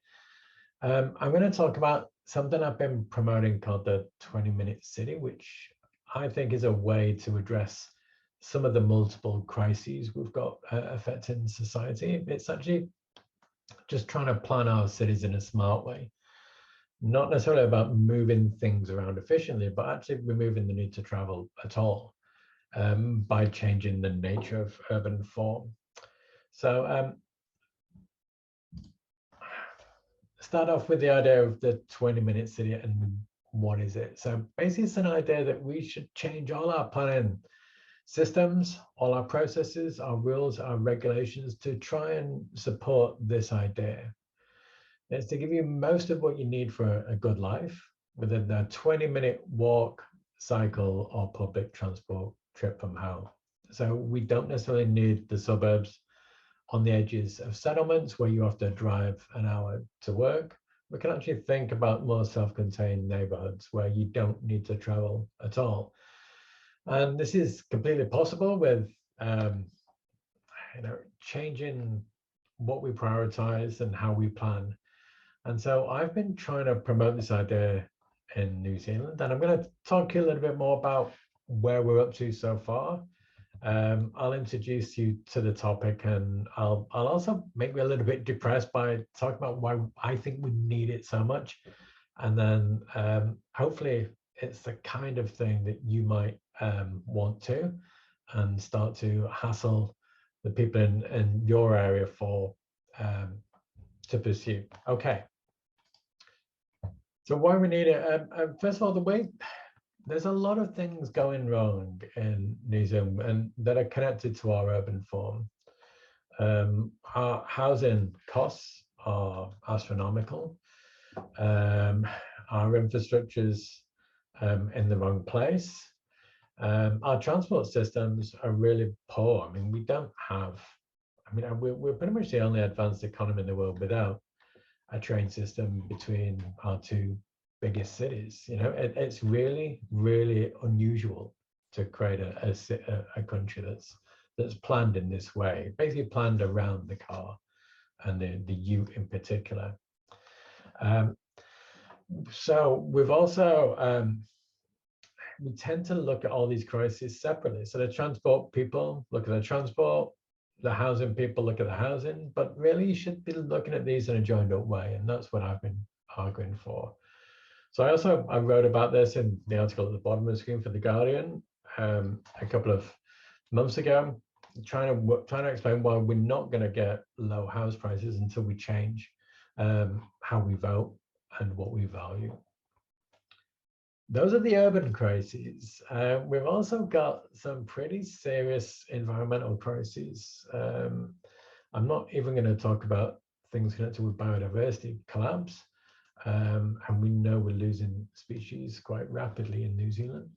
Speaker 13: I'm going to talk about something I've been promoting called the 20-minute city, which I think is a way to address some of the multiple crises we've got affecting society. It's actually just trying to plan our cities in a smart way. Not necessarily about moving things around efficiently, but actually removing the need to travel at all by changing the nature of urban form. So start off with the idea of the 20-minute city and what is it? So basically it's an idea that we should change all our planning systems, all our processes, our rules, our regulations to try and support this idea. It's to give you most of what you need for a good life within a 20-minute walk, cycle, or public transport trip from home. So we don't necessarily need the suburbs on the edges of settlements where you have to drive an hour to work. We can actually think about more self-contained neighborhoods where you don't need to travel at all. And this is completely possible with changing what we prioritize and how we plan. And so I've been trying to promote this idea in New Zealand, and I'm going to talk to you a little bit more about where we're up to so far. I'll introduce you to the topic, and I'll also make me a little bit depressed by talking about why I think we need it so much. And then hopefully it's the kind of thing that you might want to, and start to hassle the people in your area for to pursue. Okay. So why we need it? First of all, there's a lot of things going wrong in New Zealand and that are connected to our urban form. Our housing costs are astronomical. Our infrastructure's in the wrong place. Our transport systems are really poor. I mean, we don't have, we're pretty much the only advanced economy in the world without a train system between our two biggest cities. It's really, really unusual to create a country that's planned in this way, basically planned around the car and the ute in particular. So we've also, we tend to look at all these crises separately. So the transport people look at the transport, the housing people look at the housing, but really you should be looking at these in a joined up way. And that's what I've been arguing for. So I wrote about this in the article at the bottom of the screen for The Guardian a couple of months ago, trying to explain why we're not going to get low house prices until we change how we vote and what we value. Those are the urban crises. We've also got some pretty serious environmental crises. I'm not even going to talk about things connected with biodiversity collapse. And we know we're losing species quite rapidly in New Zealand.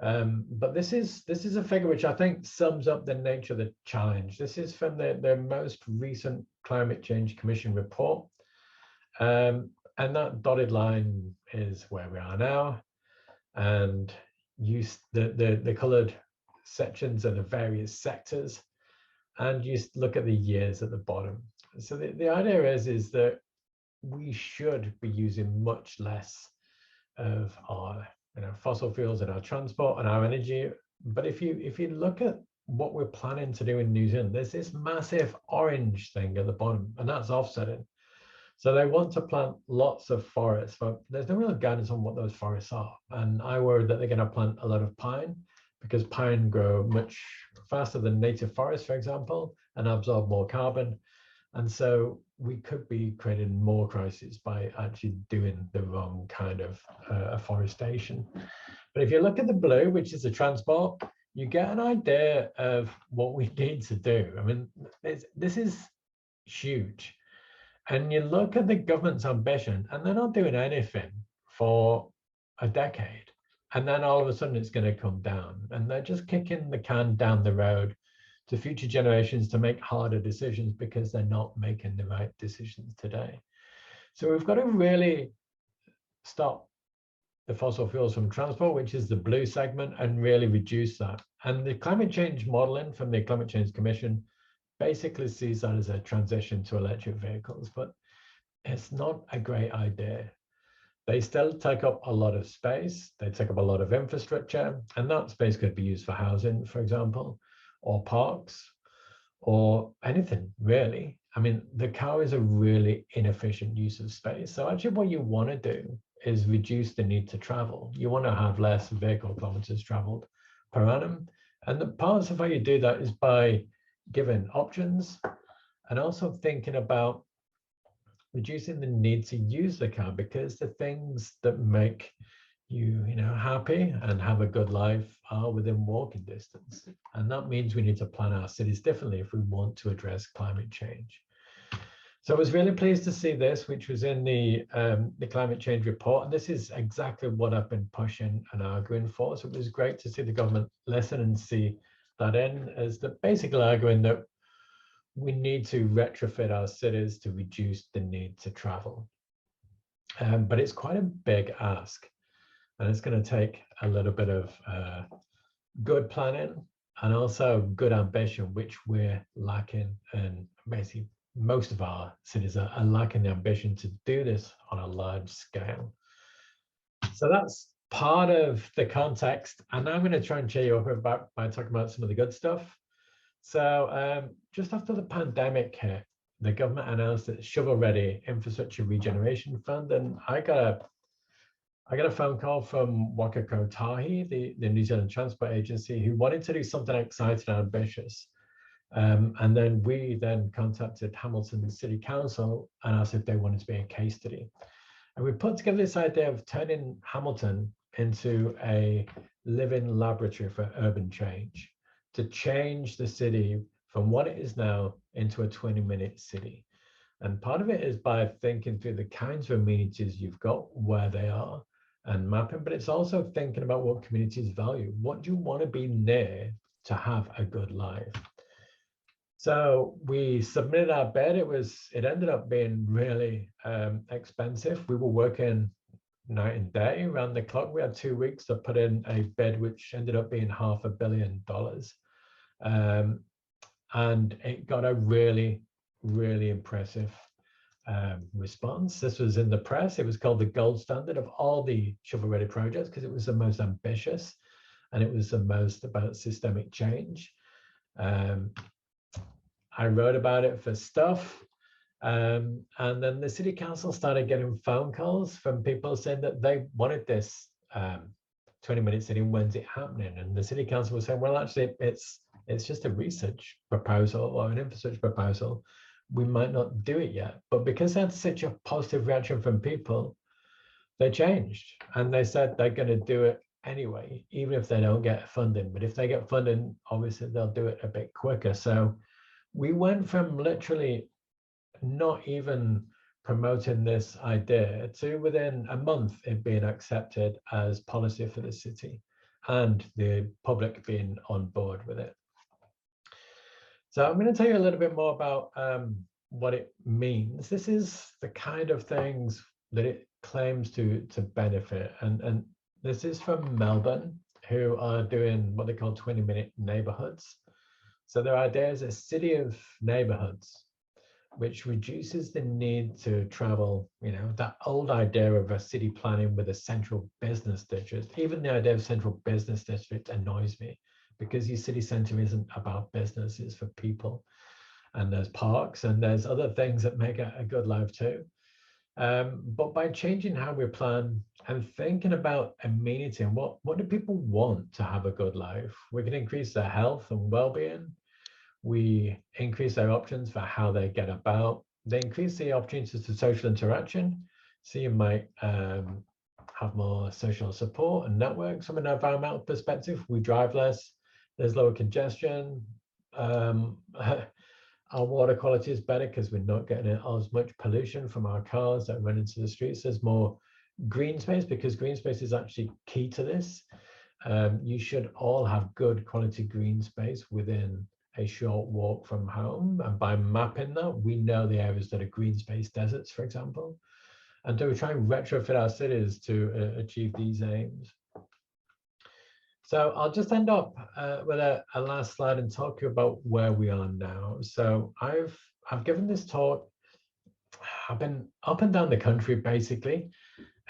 Speaker 13: But this is a figure which I think sums up the nature of the challenge. This is from the most recent Climate Change Commission report. And that dotted line is where we are now. And the coloured sections are the various sectors, and you look at the years at the bottom. So the idea is that we should be using much less of our fossil fuels in our transport and our energy. But if you look at what we're planning to do in New Zealand, there's this massive orange thing at the bottom, and that's offsetting. So they want to plant lots of forests, but there's no real guidance on what those forests are. And I worry that they're going to plant a lot of pine, because pine grow much faster than native forests, for example, and absorb more carbon. And so we could be creating more crises by actually doing the wrong kind of afforestation. But if you look at the blue, which is the transport, you get an idea of what we need to do. I mean, this is huge. And you look at the government's ambition, and they're not doing anything for a decade. And then all of a sudden it's going to come down. And they're just kicking the can down the road to future generations to make harder decisions because they're not making the right decisions today. So we've got to really stop the fossil fuels from transport, which is the blue segment, and really reduce that. And the climate change modeling from the Climate Change Commission basically sees that as a transition to electric vehicles, but it's not a great idea. They still take up a lot of space, they take up a lot of infrastructure, and that space could be used for housing, for example, or parks, or anything really. I mean, the car is a really inefficient use of space. So actually what you want to do is reduce the need to travel. You want to have less vehicle kilometers traveled per annum. And the parts of how you do that is by giving options and also thinking about reducing the need to use the car, because the things that make you happy and have a good life are within walking distance. And that means we need to plan our cities differently if we want to address climate change. So I was really pleased to see this, which was in the climate change report. And this is exactly what I've been pushing and arguing for. So it was great to see the government listen and see that in, as the basically arguing that we need to retrofit our cities to reduce the need to travel. But it's quite a big ask. And it's going to take a little bit of good planning and also good ambition, which we're lacking. And basically, most of our cities are lacking the ambition to do this on a large scale. So that's part of the context. And now I'm going to try and cheer you up by talking about some of the good stuff. So just after the pandemic hit, the government announced its shovel-ready infrastructure regeneration fund, and I got a phone call from Waitakere Tahi, the New Zealand Transport Agency, who wanted to do something exciting and ambitious. And then we contacted Hamilton City Council and asked if they wanted to be a case study. And we put together this idea of turning Hamilton into a living laboratory for urban change, to change the city from what it is now into a 20-minute city. And part of it is by thinking through the kinds of amenities you've got, where they are, and mapping, but it's also thinking about what communities value. What do you want to be near to have a good life? So we submitted our bid. It ended up being really expensive. We were working night and day around the clock. We had 2 weeks to put in a bid, which ended up being $500 million. And it got a really, really impressive response. This was in the press. It was called the gold standard of all the shovel-ready projects because it was the most ambitious and it was the most about systemic change. I wrote about it for Stuff, and then the city council started getting phone calls from people saying that they wanted this 20-minute city. When's it happening? And the city council was saying, well, actually, it's just a research proposal or an infrastructure proposal. We might not do it yet. But because they had such a positive reaction from people, they changed and they said they're going to do it anyway, even if they don't get funding. But if they get funding, obviously they'll do it a bit quicker. So we went from literally not even promoting this idea to within a month it being accepted as policy for the city and the public being on board with it. So I'm going to tell you a little bit more about what it means. This is the kind of things that it claims to benefit. And this is from Melbourne, who are doing what they call 20-minute neighborhoods. So their idea is a city of neighborhoods, which reduces the need to travel, that old idea of a city planning with a central business district. Even the idea of central business district annoys me because your city center isn't about business, it's for people. And there's parks and there's other things that make it a good life too. But by changing how we plan and thinking about amenity and what do people want to have a good life, we can increase their health and well-being. We increase their options for how they get about. They increase the opportunities to social interaction. So you might have more social support and networks. From an environmental perspective, we drive less, there's lower congestion. Our water quality is better because we're not getting as much pollution from our cars that run into the streets. There's more green space because green space is actually key to this. You should all have good quality green space within a short walk from home. And by mapping that, we know the areas that are green space deserts, for example. And so we try and retrofit our cities to achieve these aims. So I'll just end up with a last slide and talk to you about where we are now. So I've given this talk. I've been up and down the country, basically.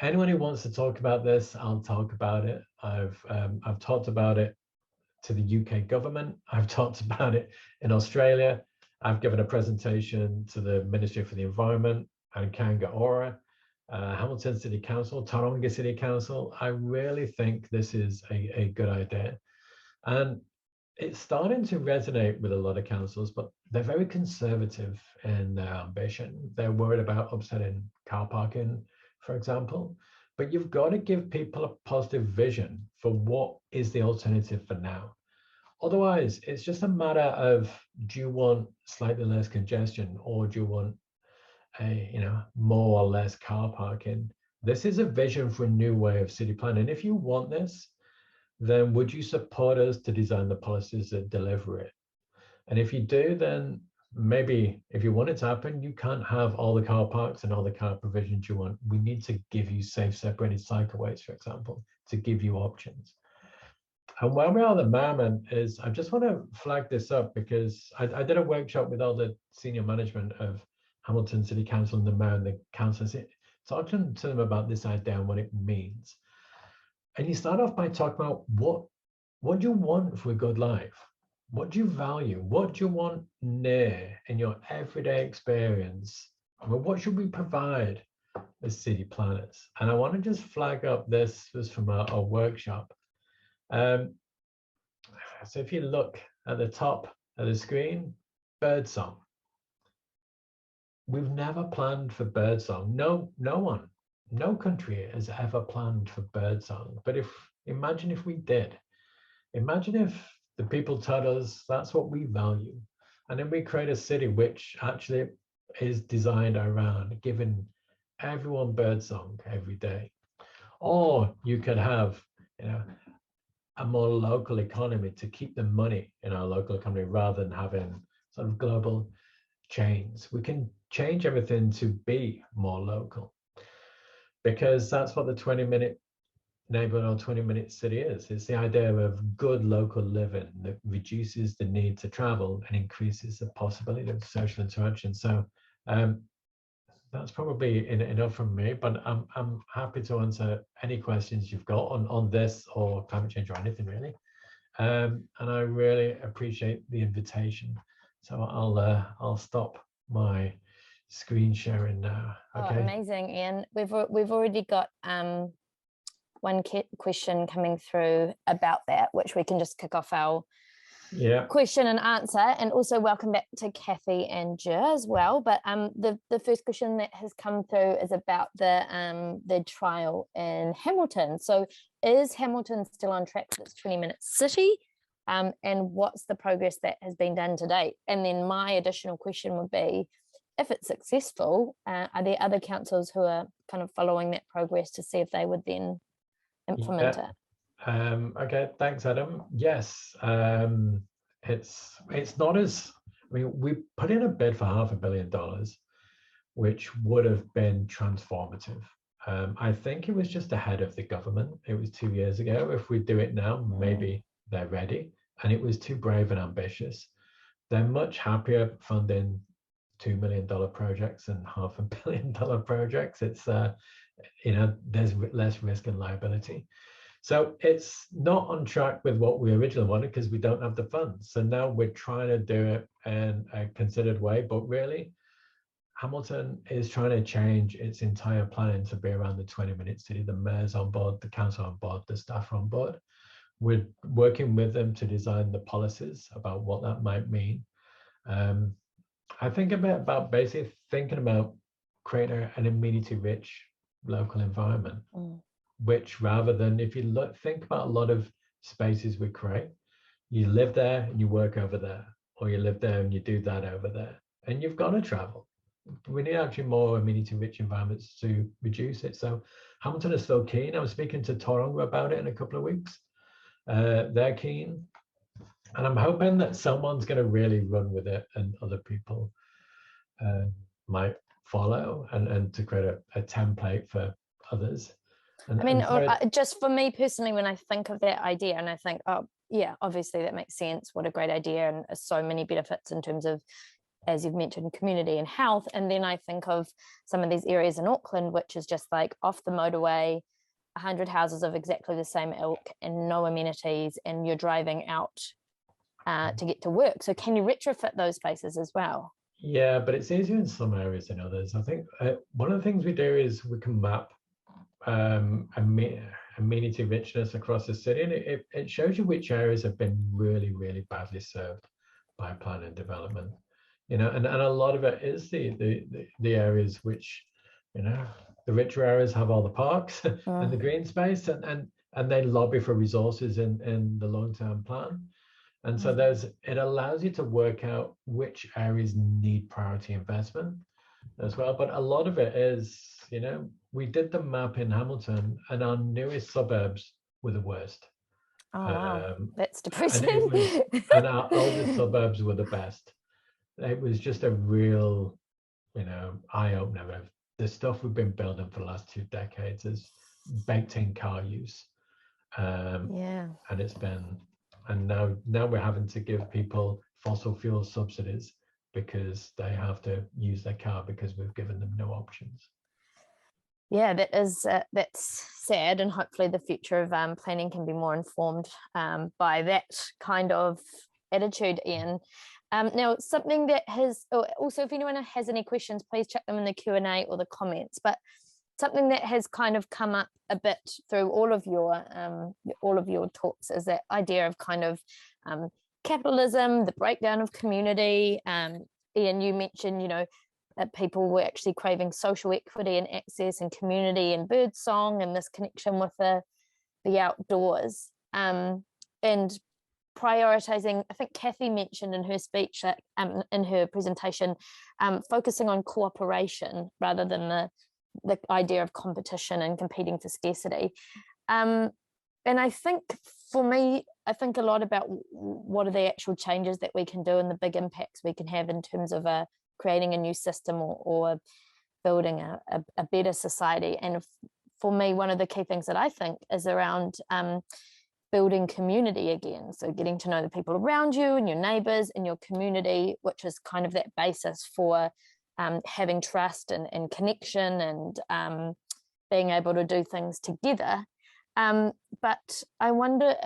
Speaker 13: Anyone who wants to talk about this, I'll talk about it. I've talked about it to the UK government. I've talked about it in Australia. I've given a presentation to the Ministry for the Environment and Kangaora. Hamilton City Council, Taronga City Council. I really think this is a good idea. And it's starting to resonate with a lot of councils, but they're very conservative in their ambition. They're worried about upsetting car parking, for example. But you've got to give people a positive vision for what is the alternative for now. Otherwise, it's just a matter of, do you want slightly less congestion, or do you want more or less car parking? This is a vision for a new way of city planning. If you want this, then would you support us to design the policies that deliver it? And if you do, then maybe if you want it to happen, you can't have all the car parks and all the car provisions you want. We need to give you safe separated cycleways, for example, to give you options. And where we are at the moment is, I just want to flag this up because I did a workshop with all the senior management of Hamilton City Council and the mayor and the councillors, talking to them about this idea and what it means. And you start off by talking about what do you want for a good life? What do you value? What do you want near in your everyday experience? I mean, what should we provide as city planners? And I want to just flag up, this was from our workshop. So if you look at the top of the screen, birdsong. We've never planned for birdsong. No one, no country has ever planned for birdsong. But imagine if we did. Imagine if the people told us that's what we value. And then we create a city which actually is designed around giving everyone birdsong every day. Or you could have, a more local economy to keep the money in our local economy rather than having sort of global chains. We can change everything to be more local, because that's what the 20-minute neighborhood or 20-minute city is. It's the idea of good local living that reduces the need to travel and increases the possibility of social interaction. So that's probably enough from me, but I'm happy to answer any questions you've got on this or climate change or anything really. And I really appreciate the invitation. So I'll stop my screen sharing now. Okay.
Speaker 1: Oh, amazing, Iain. We've already got one question coming through about that, which we can just kick off our question and answer. And also welcome back to Cathy and Ger as well. But the first question that has come through is about the trial in Hamilton. So is Hamilton still on track for its 20-minute city? And what's the progress that has been done to date? And then my additional question would be, if it's successful, are there other councils who are kind of following that progress to see if they would then implement it?
Speaker 13: Okay, thanks, Adam. Yes, it's not as, we put in a bid for $500 million, which would have been transformative. I think it was just ahead of the government. It was 2 years ago. If we do it now, maybe they're ready. And it was too brave and ambitious. They're much happier funding $2 million projects than $500 million projects. It's there's less risk and liability. So it's not on track with what we originally wanted because we don't have the funds. So now we're trying to do it in a considered way, but really Hamilton is trying to change its entire planning to be around the 20-minute city. The mayor's on board, the council on board, the staff are on board. We're working with them to design the policies about what that might mean. I think about basically thinking about creating an amenity-rich local environment, which rather than, if you think about a lot of spaces we create, you live there and you work over there, or you live there and you do that over there, and you've got to travel. We need actually more amenity-rich environments to reduce it. So Hamilton is still keen. I was speaking to Tauranga about it in a couple of weeks. They're keen. And I'm hoping that someone's going to really run with it and other people might follow and to create a template for others. And,
Speaker 1: I mean,
Speaker 13: and
Speaker 1: just for me personally, when I think of that idea and I think, oh, yeah, obviously that makes sense. What a great idea. And so many benefits in terms of, as you've mentioned, community and health. And then I think of some of these areas in Auckland, which is just like off the motorway, 100 houses of exactly the same ilk and no amenities, and you're driving out to get to work. So can you retrofit those spaces as well?
Speaker 13: Yeah, but it's easier in some areas than others. I think one of the things we do is we can map amenity richness across the city, and it shows you which areas have been really, really badly served by plan and development. And a lot of it is the areas which, the richer areas have all the parks and the green space, and they lobby for resources in the long-term plan. And so it allows you to work out which areas need priority investment as well. But a lot of it is, we did the map in Hamilton, and our newest suburbs were the worst.
Speaker 1: Oh, wow. That's depressing.
Speaker 13: And our oldest suburbs were the best. It was just a real, eye-opener of the stuff we've been building for the last 2 decades is baked in car use. And it's been, and now we're having to give people fossil fuel subsidies because they have to use their car because we've given them no options.
Speaker 1: Yeah, that's sad, and hopefully the future of planning can be more informed by that kind of attitude, Iain. Now, something that has, also if anyone has any questions, please check them in the Q&A or the comments, but something that has kind of come up a bit through all of your talks is that idea of kind of capitalism, the breakdown of community. Iain, you mentioned, that people were actually craving social equity and access and community and birdsong and this connection with the outdoors. And prioritizing, I think Cathy mentioned in her speech, in her presentation, focusing on cooperation rather than the idea of competition and competing for scarcity. And I think for me, I think a lot about what are the actual changes that we can do and the big impacts we can have in terms of creating a new system or building a better society. And for me, one of the key things that I think is around building community again. So getting to know the people around you and your neighbours and your community, which is kind of that basis for having trust and connection and being able to do things together. But I wonder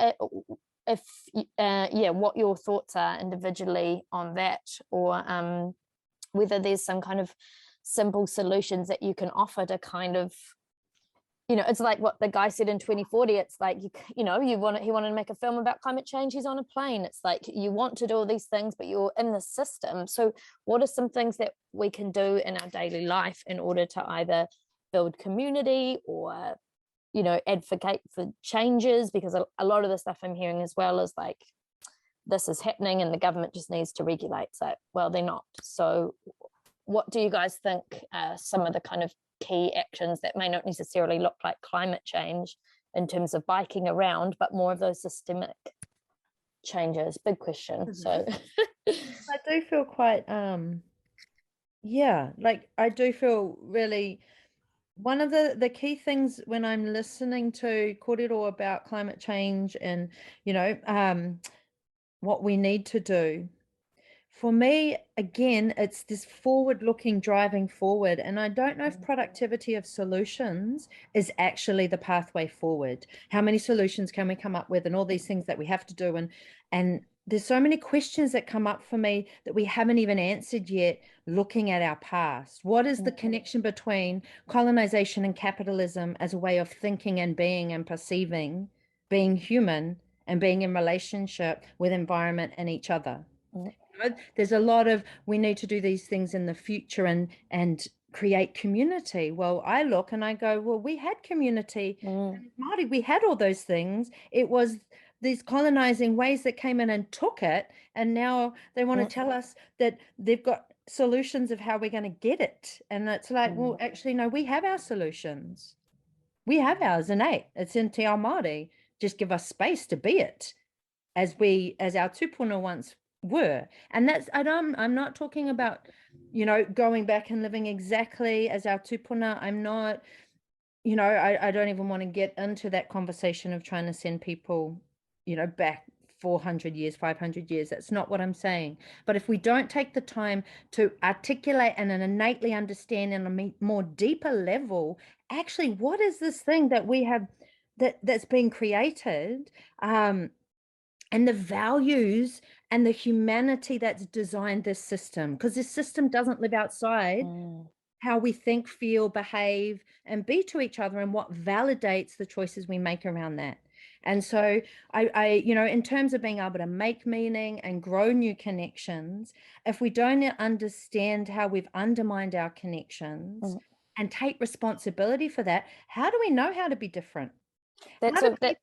Speaker 1: if what your thoughts are individually on that, or whether there's some kind of simple solutions that you can offer to kind of, it's like what the guy said in 2040. It's like, he wanted to make a film about climate change. He's on a plane. It's like, you want to do all these things, but you're in the system. So what are some things that we can do in our daily life in order to either build community or, advocate for changes? Because a lot of the stuff I'm hearing as well is like, this is happening and the government just needs to regulate. So, well, they're not. So what do you guys think some of the kind of key actions that may not necessarily look like climate change in terms of biking around, but more of those systemic changes? Big question. So
Speaker 12: I do feel quite I do feel really, one of the key things when I'm listening to kōrero about climate change and what we need to do, for me, again, it's this forward-looking, driving forward. And I don't know if productivity of solutions is actually the pathway forward. How many solutions can we come up with and all these things that we have to do? And there's so many questions that come up for me that we haven't even answered yet, looking at our past. What is the connection between colonization and capitalism as a way of thinking and being and perceiving, being human and being in relationship with environment and each other? There's a lot of, we need to do these things in the future and create community. Well, I look and I go, well, we had community. Māori, we had all those things. It was these colonizing ways that came in and took it, and now they want to tell us that they've got solutions of how we're going to get it. And it's like, well, actually, no, we have our solutions. We have ours innate. It's in Te Ao Māori. Just give us space to be it as our tupuna once were. And that's, I'm not talking about, you know, going back and living exactly as our tupuna. I'm not, you know, I don't even want to get into that conversation of trying to send people, you know, back 400 years, 500 years. That's not what I'm saying. But if we don't take the time to articulate and innately understand on a more deeper level, actually, what is this thing that we have that's been created, and the values and the humanity that's designed this system, because this system doesn't live outside how we think, feel, behave, and be to each other, and what validates the choices we make around that. And so I, you know, in terms of being able to make meaning and grow new connections, if we don't understand how we've undermined our connections and take responsibility for that, how do we know how to be different? How do people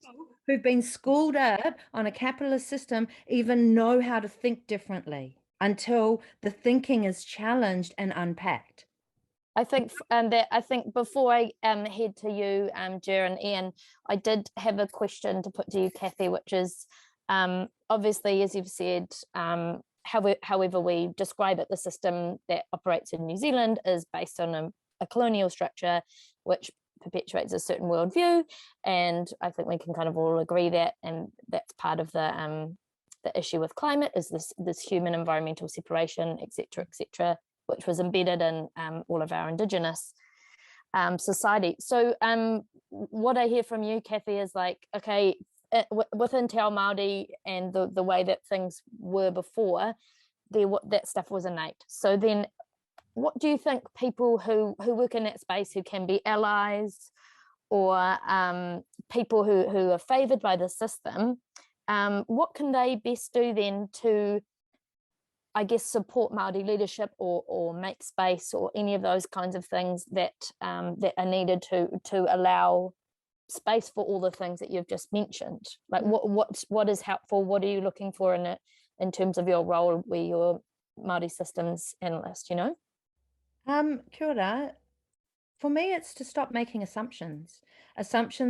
Speaker 12: who've been schooled up on a capitalist system even know how to think differently until the thinking is challenged and unpacked?
Speaker 1: I think, I think before I head to you, Ger and Iain, I did have a question to put to you, Cathy, which is, obviously, as you've said, however we describe it, the system that operates in New Zealand is based on a colonial structure, which perpetuates a certain worldview, and I think we can kind of all agree that, and that's part of the issue with climate, is this human environmental separation, etc., which was embedded in all of our Indigenous society. So what I hear from you, Cathy, is like, okay, within Te Ao Māori and the way that things were before, that stuff was innate. So then what do you think people who work in that space, who can be allies, or people who are favoured by the system, what can they best do then to, I guess, support Māori leadership, or make space, or any of those kinds of things that that are needed to allow space for all the things that you've just mentioned? Like what is helpful? What are you looking for in it, in terms of your role where you're Māori systems analyst, you know?
Speaker 12: Kia ora. For me, it's to stop making assumptions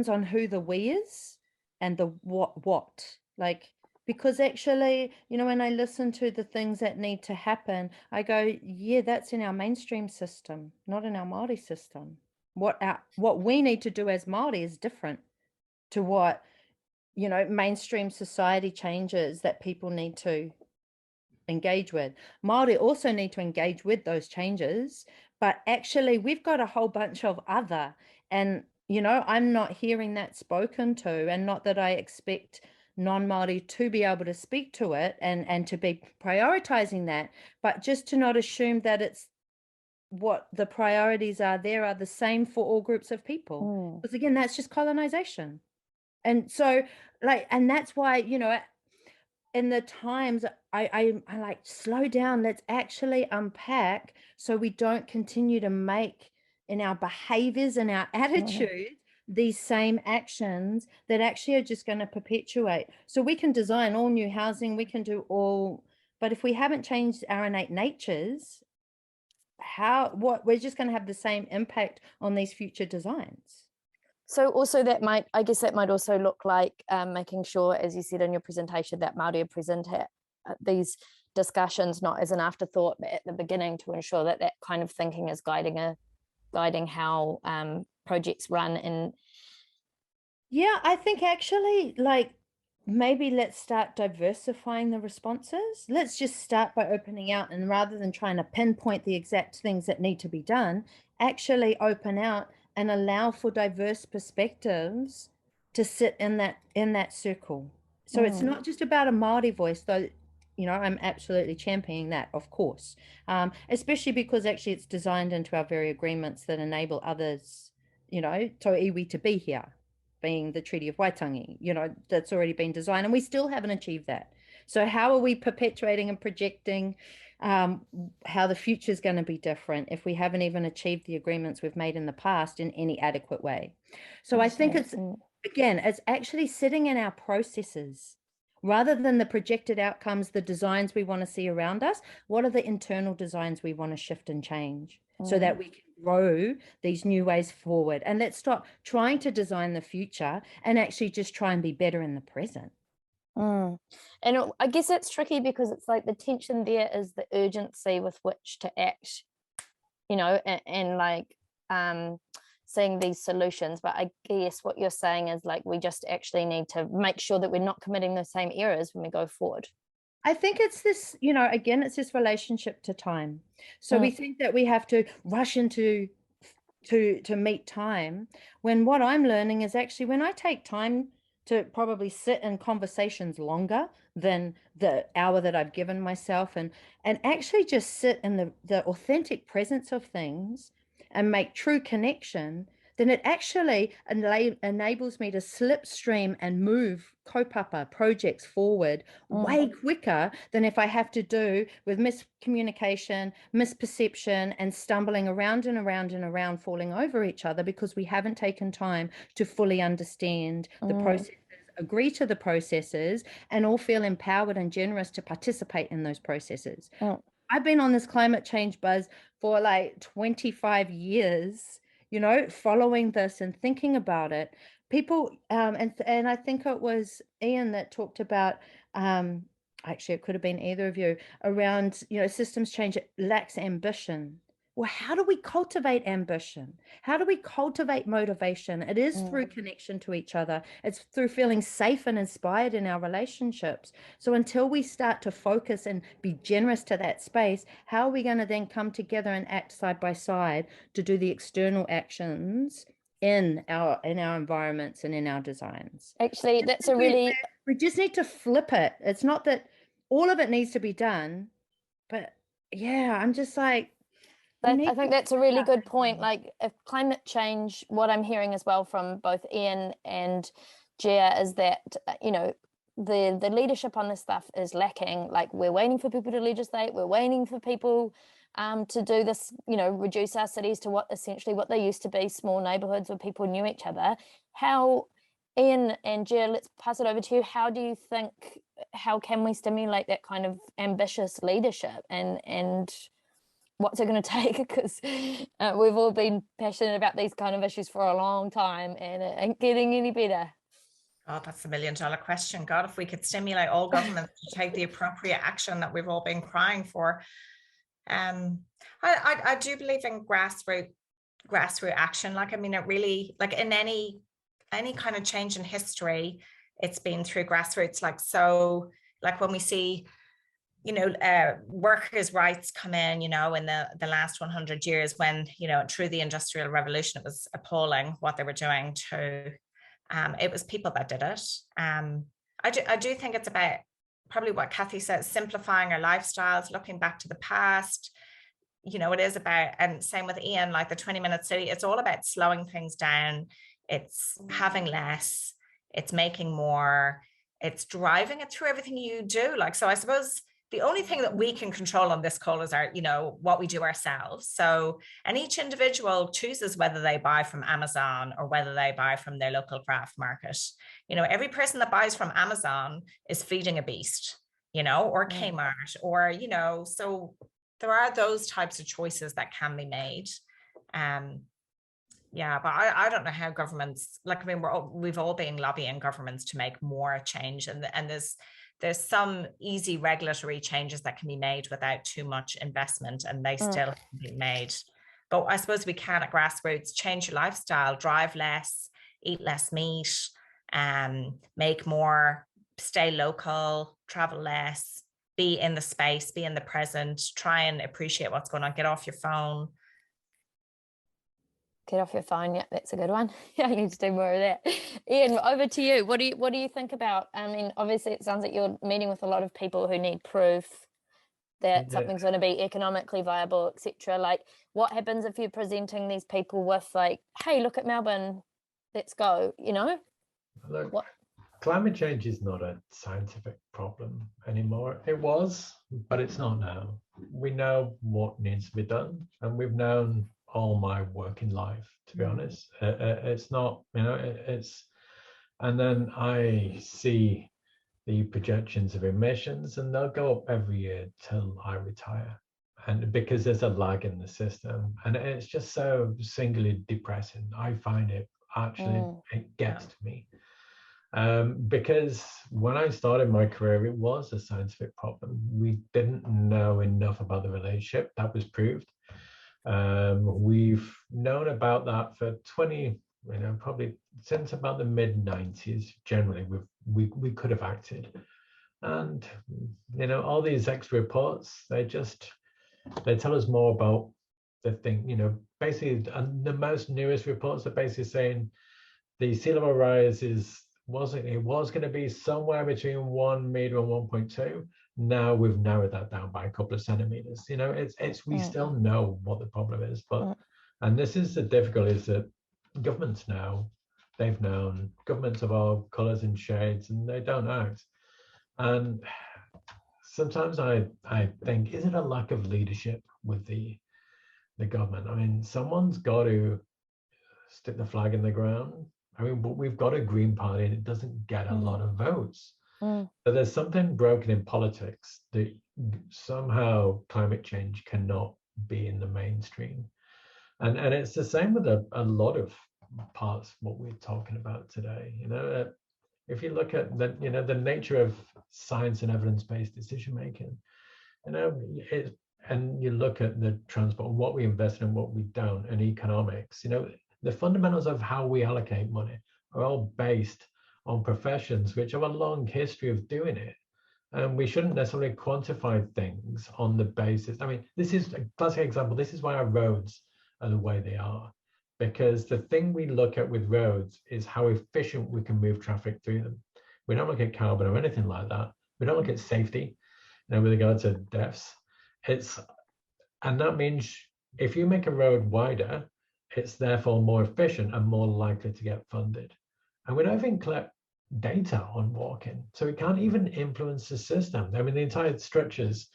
Speaker 12: on who the we is and the what. Like, because actually, you know, when I listen to the things that need to happen, I go, yeah, that's in our mainstream system, not in our Māori system. What we need to do as Māori is different to what, you know, mainstream society changes that people need to engage with. Māori also need to engage with those changes, but actually we've got a whole bunch of other, and, you know, I'm not hearing that spoken to, and not that I expect non-Māori to be able to speak to it and to be prioritizing that, but just to not assume that it's what the priorities are there are the same for all groups of people, because again, that's just colonization. And so, like, and that's why, you know, in the times I like, slow down, let's actually unpack, so we don't continue to make in our behaviors and our attitudes these same actions that actually are just going to perpetuate. So we can design all new housing, we can do all, but if we haven't changed our innate natures, we're just going to have the same impact on these future designs.
Speaker 1: So also I guess that might also look like making sure, as you said in your presentation, that Māori are present at these discussions, not as an afterthought, but at the beginning, to ensure that that kind of thinking is guiding how projects run. And
Speaker 12: yeah, I think actually, like, maybe let's start diversifying the responses. Let's just start by opening out, and rather than trying to pinpoint the exact things that need to be done, actually open out and allow for diverse perspectives to sit in that circle. So it's not just about a Māori voice, though, you know, I'm absolutely championing that, of course, especially because actually it's designed into our very agreements that enable others, you know, to iwi to be here, being the Treaty of Waitangi, you know, that's already been designed, and we still haven't achieved that. So how are we perpetuating and projecting how the future is going to be different if we haven't even achieved the agreements we've made in the past in any adequate way? So I think again, it's actually sitting in our processes. Rather than the projected outcomes, the designs we want to see around us, what are the internal designs we want to shift and change so that we can grow these new ways forward? And let's stop trying to design the future and actually just try and be better in the present.
Speaker 1: And I guess it's tricky because it's like the tension there is the urgency with which to act, you know, and like seeing these solutions. But I guess what you're saying is like we just actually need to make sure that we're not committing the same errors when we go forward.
Speaker 12: I think it's this, you know, again, it's this relationship to time. So we think that we have to rush into to meet time, when what I'm learning is actually when I take time to probably sit in conversations longer than the hour that I've given myself, and actually just sit in the authentic presence of things and make true connection, then it actually enables me to slipstream and move kaupapa projects forward way quicker than if I have to do with miscommunication, misperception, and stumbling around and around and around, falling over each other because we haven't taken time to fully understand the processes, agree to the processes, and all feel empowered and generous to participate in those processes. I've been on this climate change buzz for like 25 years, you know, following this and thinking about it. People, and I think it was Iain that talked about, actually it could have been either of you, around, you know, systems change lacks ambition. Well, how do we cultivate ambition? How do we cultivate motivation? It is through connection to each other. It's through feeling safe and inspired in our relationships. So until we start to focus and be generous to that space, how are we going to then come together and act side by side to do the external actions in our environments and in our designs?
Speaker 1: Actually, that's a really...
Speaker 12: We just need to flip it. It's not that all of it needs to be done, but yeah, I'm just like,
Speaker 1: I think that's a really good point. Like, if climate change, what I'm hearing as well from both Iain and Ger is that, you know, the leadership on this stuff is lacking. Like, we're waiting for people to legislate, we're waiting for people to do this, you know, reduce our cities to what they used to be, small neighborhoods where people knew each other. How, Iain and Ger, let's pass it over to you. How do you think, how can we stimulate that kind of ambitious leadership, and what's it going to take? Because we've all been passionate about these kind of issues for a long time, and it ain't getting any better.
Speaker 8: Oh, that's $1 million question. God, if we could stimulate all governments to take the appropriate action that we've all been crying for. I do believe in grassroots action. Like, I mean, it really, like in any kind of change in history, it's been through grassroots. Like, so like when we see, you know, workers' rights come in, you know, in the last 100 years, when, you know, through the Industrial Revolution, it was appalling what they were doing to, it was people that did it. I do think it's about probably what Cathy says, simplifying our lifestyles, looking back to the past. You know, it is about, and same with Iain, like the 20-minute city, it's all about slowing things down. It's having less, it's making more, it's driving it through everything you do. Like, so I suppose the only thing that we can control on this call is our, you know, what we do ourselves. So, and each individual chooses whether they buy from Amazon or whether they buy from their local craft market. You know, every person that buys from Amazon is feeding a beast, you know, or Kmart, or, you know, so there are those types of choices that can be made. Yeah, but I don't know how governments, like, I mean, we've all been lobbying governments to make more change, and there's some easy regulatory changes that can be made without too much investment, and they still can be made. But I suppose we can at grassroots change your lifestyle, drive less, eat less meat, make more, stay local, travel less, be in the space, be in the present, try and appreciate what's going on, get off your phone.
Speaker 1: Get off your phone. Yeah, that's a good one. Yeah, I need to do more of that. Iain, over to you. What do you think about? I mean, obviously, it sounds like you're meeting with a lot of people who need proof that something's going to be economically viable, etc. Like, what happens if you're presenting these people with, like, hey, look at Melbourne, let's go, you know?
Speaker 13: Look, climate change is not a scientific problem anymore. It was, but it's not now. We know what needs to be done, and we've known all my working life, to be honest. It's not, you know, it's And then I see the projections of emissions, and they'll go up every year till I retire. And because there's a lag in the system, and it's just so singularly depressing. I find it actually, it gets to me. Because when I started my career, it was a scientific problem. We didn't know enough about the relationship. That was proved. We've known about that for 20, probably since about the mid-90s. Generally, we could have acted. And all these extra reports, they tell us more about the thing. Basically, the most newest reports are basically saying the sea level rise was going to be somewhere between 1 meter and 1.2. Now we've narrowed that down by a couple of centimeters. We still know what the problem is, but and this is the difficulty, is that governments now, they've known, governments of all colors and shades, and they don't act. And sometimes I think, is it a lack of leadership with the government? I mean, someone's got to stick the flag in the ground. I mean, but we've got a Green Party and it doesn't get a lot of votes. So there's something broken in politics, that somehow climate change cannot be in the mainstream. And it's the same with a lot of parts what we're talking about today. If you look at the nature of science and evidence-based decision making, and you look at the transport, what we invest in and what we don't, and economics, the fundamentals of how we allocate money are all based on professions which have a long history of doing it. And we shouldn't necessarily quantify things on the basis. I mean, this is a classic example. This is why our roads are the way they are. Because the thing we look at with roads is how efficient we can move traffic through them. We don't look at carbon or anything like that. We don't look at safety, with regard to deaths. And that means if you make a road wider, it's therefore more efficient and more likely to get funded. And we don't even collect data on walking, so we can't even influence the system. I mean, the entire structures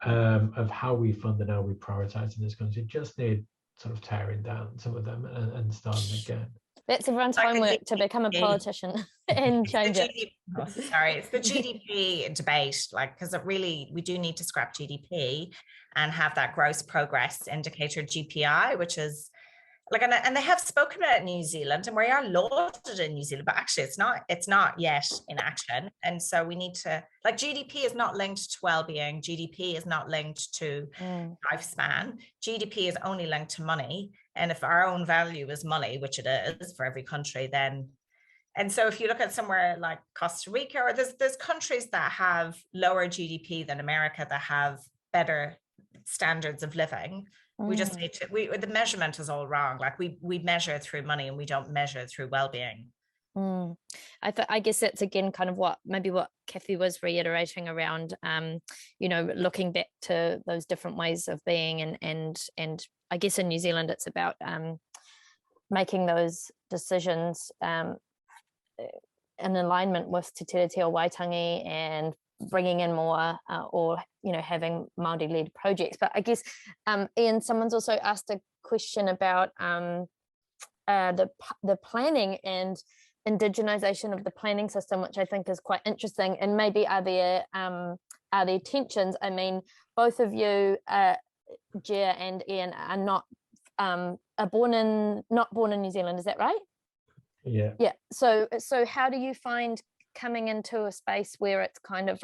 Speaker 13: of how we fund and how we prioritize in this country just need sort of tearing down some of them and starting again.
Speaker 1: That's everyone's homework, to become a politician and change it.
Speaker 8: It's the GDP debate, because we do need to scrap GDP and have that gross progress indicator, GPI, which is and they have spoken about it in New Zealand, and we are lauded in New Zealand, but actually it's not yet in action. And so we need to, GDP is not linked to well-being. GDP is not linked to lifespan. GDP is only linked to money. And if our own value is money, which it is for every country, and so if you look at somewhere like Costa Rica, or there's countries that have lower GDP than America that have better standards of living. We just need to, the measurement is all wrong. We measure through money and we don't measure through well-being.
Speaker 1: I guess that's again kind of what Cathy was reiterating around, looking back to those different ways of being, and I guess in New Zealand it's about making those decisions in alignment with Te Tere Te Waitangi and bringing in more having Māori-led projects. But I guess, Iain, someone's also asked a question about the planning and indigenisation of the planning system, which I think is quite interesting. And maybe are there tensions? I mean, both of you, Ger and Iain, are not born in New Zealand. Is that right?
Speaker 13: Yeah.
Speaker 1: Yeah. So how do you find coming into a space where it's kind of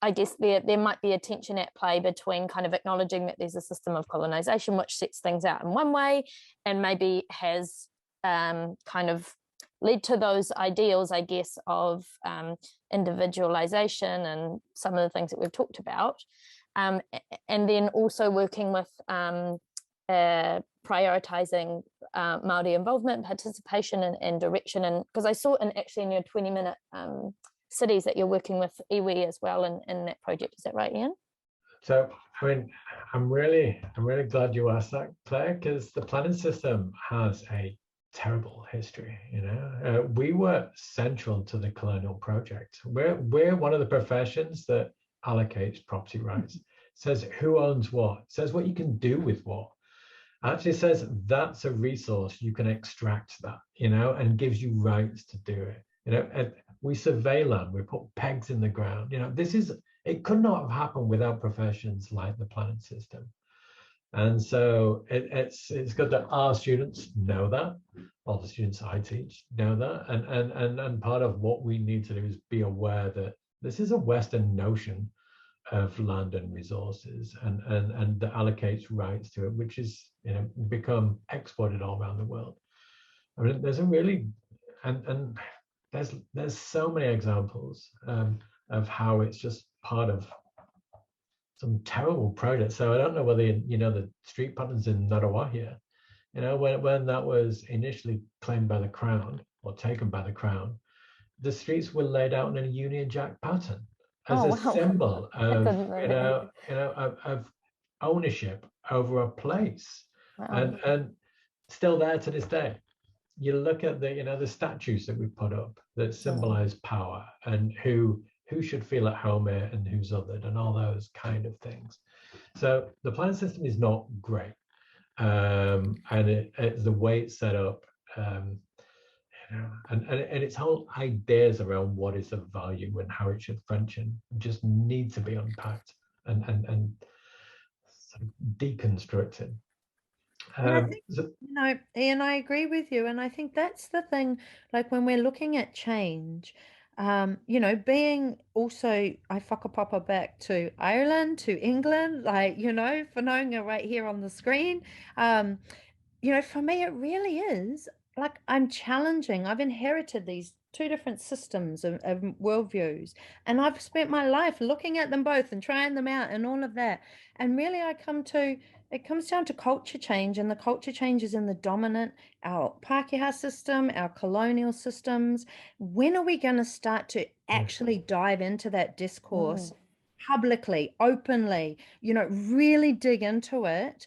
Speaker 1: I guess there might be a tension at play between kind of acknowledging that there's a system of colonization which sets things out in one way and maybe has kind of led to those ideals, I guess, of individualization and some of the things that we've talked about, and then also working with prioritizing Māori involvement, participation and direction. And because I saw in your 20-minute cities that you're working with iwi as well in that project. Is that right, Iain?
Speaker 13: So, I mean, I'm really glad you asked that, Claire, because the planning system has a terrible history. We were central to the colonial project. We're one of the professions that allocates property rights, says who owns what, says what you can do with what. actually says that's a resource, you can extract that, you know, and gives you rights to do it. You know, and we survey land, we put pegs in the ground. You know, it could not have happened without professions like the planning system. And so it's good that our students know that, all the students I teach know that, and part of what we need to do is be aware that this is a Western notion of land and resources, and that allocates rights to it, which is, you know, become exported all around the world. I mean, there's a really, and there's so many examples of how it's just part of some terrible projects. So I don't know whether you know the street patterns in Ngaruahia, you know, when that was initially claimed by the Crown or taken by the Crown, the streets were laid out in a Union Jack pattern as a symbol of of ownership over a place. Wow. And still there to this day. You look at the statues that we put up that symbolize power and who should feel at home here and who's othered and all those kind of things. So the planning system is not great, and the way it's set up, you know, and its whole ideas around what is of value and how it should function just need to be unpacked and sort of deconstructed.
Speaker 14: I think, you know, Iain, I agree with you, and I think that's the thing. Like when we're looking at change, you know, being also, I whakapapa back to Ireland, to England, like, you know, whanaunga right here on the screen. You know, for me, it really is like I'm challenging. I've inherited these two different systems of worldviews, and I've spent my life looking at them both and trying them out and all of that. And really, it comes down to culture change, and the culture change is in the dominant, our Pākehā system, our colonial systems. When are we going to start to actually dive into that discourse publicly, openly, you know, really dig into it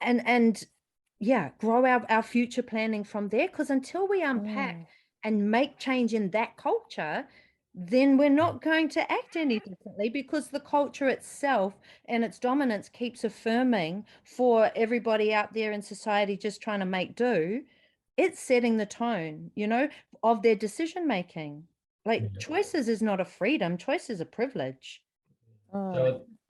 Speaker 14: and yeah, grow our future planning from there? Because until we unpack and make change in that culture, then we're not going to act any differently, because the culture itself and its dominance keeps affirming for everybody out there in society just trying to make do. It's setting the tone, you know, of their decision making. Like choices is not a freedom, choice is a privilege.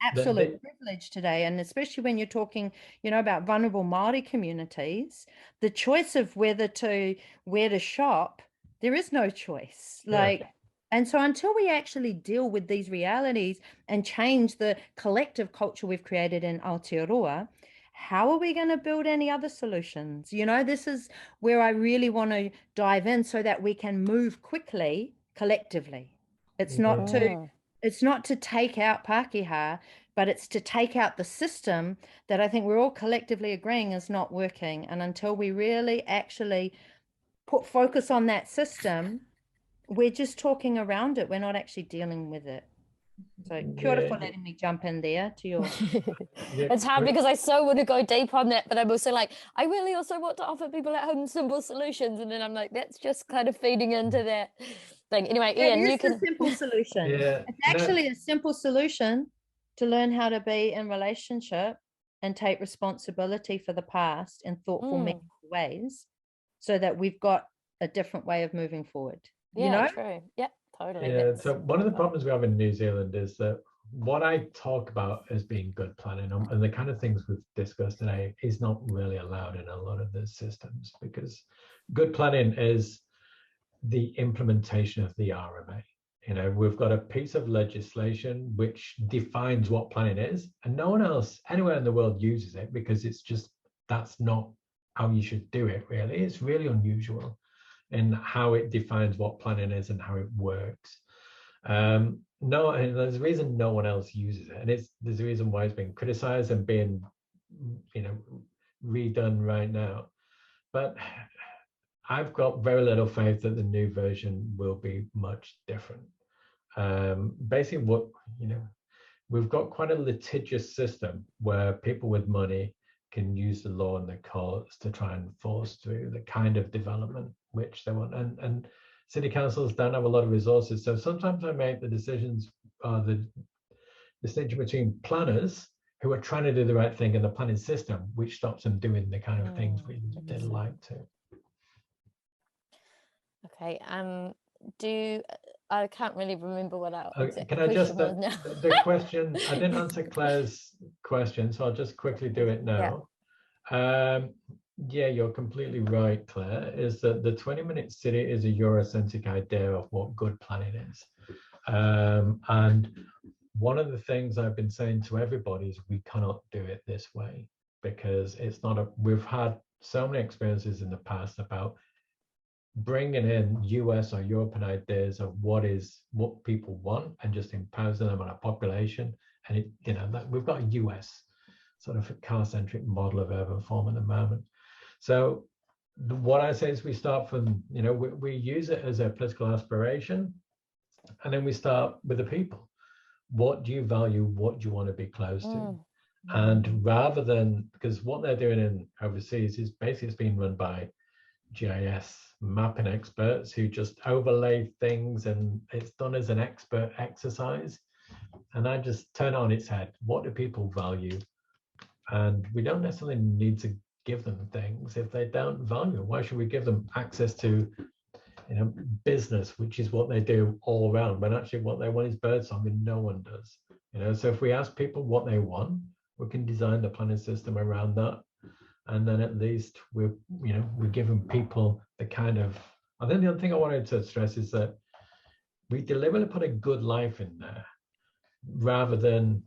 Speaker 14: Absolute privilege today, and especially when you're talking, you know, about vulnerable Māori communities, the choice of where to shop, there is no choice. And so until we actually deal with these realities and change the collective culture we've created in Aotearoa, how are we going to build any other solutions? You know, this is where I really want to dive in so that we can move quickly collectively. It's not to take out Pākehā, but it's to take out the system that I think we're all collectively agreeing is not working. And until we really actually put focus on that system, we're just talking around it. We're not actually dealing with it. So kia ora for letting me jump in there to your...
Speaker 1: It's hard because I so want to go deep on that, but I'm also like, I really also want to offer people at home simple solutions. And then I'm like, that's just kind of feeding into that thing. Anyway, Iain, you can...
Speaker 14: It's a simple solution. It's actually a simple solution to learn how to be in relationship and take responsibility for the past in thoughtful, meaningful ways, so that we've got a different way of moving forward. You know?
Speaker 1: True. Yeah, totally.
Speaker 13: Yeah, so one of the problems we have in New Zealand is that what I talk about as being good planning and the kind of things we've discussed today is not really allowed in a lot of the systems, because good planning is the implementation of the RMA. You know, we've got a piece of legislation which defines what planning is, and no one else anywhere in the world uses it, because it's just, that's not how you should do it, really. It's really unusual in how it defines what planning is and how it works. And there's a reason no one else uses it, and there's a reason why it's being criticized and being, you know, redone right now. But I've got very little faith that the new version will be much different. Basically, what, you know, we've got quite a litigious system where people with money can use the law and the courts to try and force through the kind of development which they want, and city councils don't have a lot of resources. So sometimes I make the decisions, the distinction between planners who are trying to do the right thing in the planning system, which stops them doing the kind of things they'd like to.
Speaker 1: Okay. I can't really remember what our
Speaker 13: can I just
Speaker 1: was now.
Speaker 13: the question? I didn't answer Claire's question, so I'll just quickly do it now. Yeah, you're completely right, Claire. Is that the 20-minute city is a Eurocentric idea of what good planning is, and one of the things I've been saying to everybody is we cannot do it this way, because it's not a. We've had so many experiences in the past about bringing in US or European ideas of what people want and just imposing them on a population. And we've got a US sort of car-centric model of urban form at the moment. So what I say is we start from, we use it as a political aspiration, and then we start with the people. What do you value? What do you want to be close to? And rather than, because what they're doing in overseas is basically it's being run by GIS mapping experts who just overlay things, and it's done as an expert exercise. And I just turn it on its head. What do people value? And we don't necessarily need to give them things if they don't value. Why should we give them access to business, which is what they do all around, when actually what they want is birdsong, and no one does. So if we ask people what they want, we can design the planning system around that. And then at least we're giving people the kind of, I think the other thing I wanted to stress is that we deliberately put a good life in there rather than,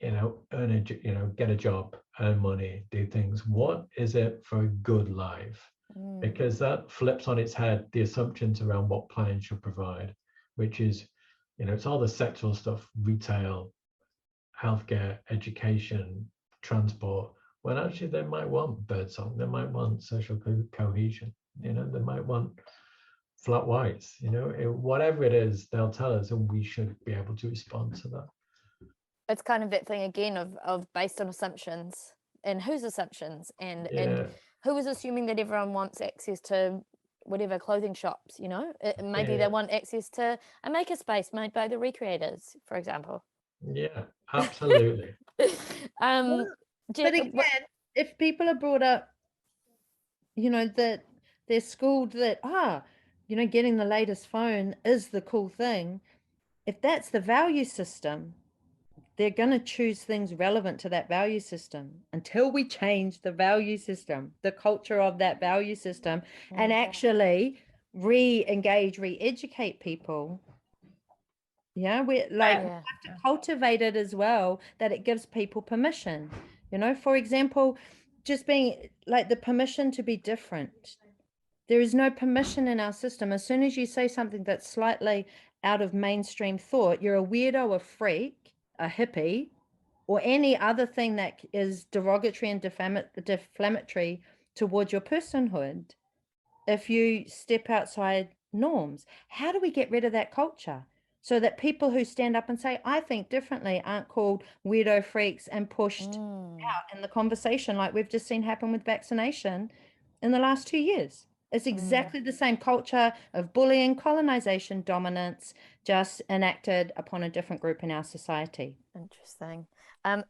Speaker 13: get a job, earn money, do things. What is it for a good life? Because that flips on its head the assumptions around what planning should provide, which is, it's all the sexual stuff, retail, healthcare, education, transport, when actually they might want birdsong, they might want social cohesion, they might want flat whites, whatever it is, they'll tell us, and we should be able to respond to that.
Speaker 1: It's kind of that thing again of based on assumptions, and whose assumptions, and who is assuming that everyone wants access to whatever clothing shops, maybe they want access to a makerspace made by the ReCreators, for example.
Speaker 13: Yeah, absolutely.
Speaker 14: But again, if people are brought up, that they're schooled that, getting the latest phone is the cool thing. If that's the value system, they're going to choose things relevant to that value system. Until we change the value system, the culture of that value system, and actually re-engage, re-educate people. We have to cultivate it as well, that it gives people permission. For example, just being like the permission to be different. There is no permission in our system. As soon as you say something that's slightly out of mainstream thought, you're a weirdo, a freak, a hippie, or any other thing that is derogatory and defamatory towards your personhood. If you step outside norms, how do we get rid of that culture? So that people who stand up and say, I think differently, aren't called weirdo freaks and pushed out in the conversation like we've just seen happen with vaccination in the last 2 years. It's exactly the same culture of bullying, colonization, dominance, just enacted upon a different group in our society.
Speaker 1: Interesting.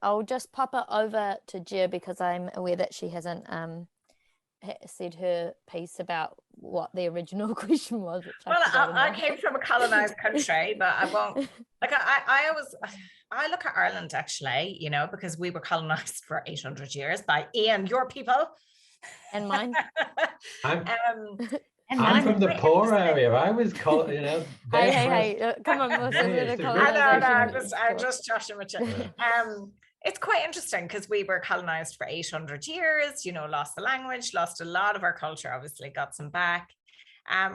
Speaker 1: I'll just pop it over to Ger because I'm aware that she hasn't said her piece about what the original question was.
Speaker 8: I came from a colonized country, but I won't. I look at Ireland actually, because we were colonized for 800 years by Iain, your people,
Speaker 1: and mine.
Speaker 13: I'm from the poor area. I was called,
Speaker 1: Hey, come on,
Speaker 8: I'm just joshing with you. It's quite interesting because we were colonized for 800 years, lost the language, lost a lot of our culture, obviously got some back.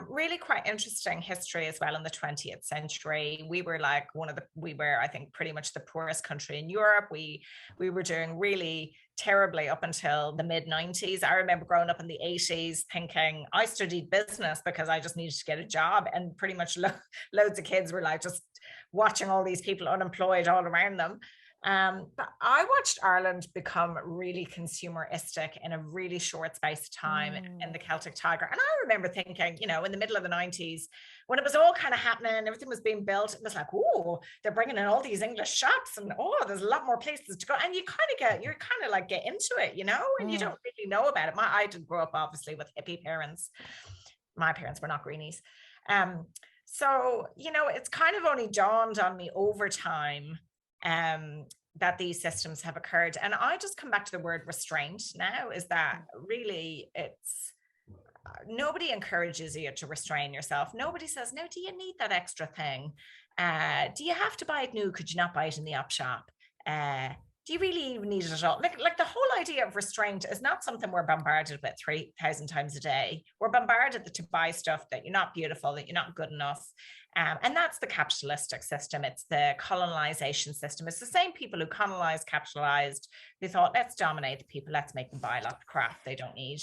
Speaker 8: Really quite interesting history as well in the 20th century. We were I think pretty much the poorest country in Europe. We were doing really terribly up until the mid 90s. I remember growing up in the 80s thinking I studied business because I just needed to get a job, and pretty much loads of kids were like just watching all these people unemployed all around them. But I watched Ireland become really consumeristic in a really short space of time in the Celtic Tiger. And I remember thinking, you know, in the middle of the 90s, when it was all kind of happening, everything was being built, it was like, oh, they're bringing in all these English shops and there's a lot more places to go. And you're kind of like get into it, you know, and you don't really know about it. I didn't grow up obviously with hippie parents. My parents were not greenies. So, you know, it's kind of only dawned on me over time that these systems have occurred. And I just come back to the word restraint now, is that really it's, nobody encourages you to restrain yourself. Nobody says, no, do you need that extra thing? Do you have to buy it new? Could you not buy it in the op shop? Do you really even need it at all? Like the whole idea of restraint is not something we're bombarded with 3,000 times a day. We're bombarded to buy stuff that you're not beautiful, that you're not good enough. And that's the capitalistic system. It's the colonization system. It's the same people who colonized, capitalized, who thought, let's dominate the people, let's make them buy a lot of crap they don't need.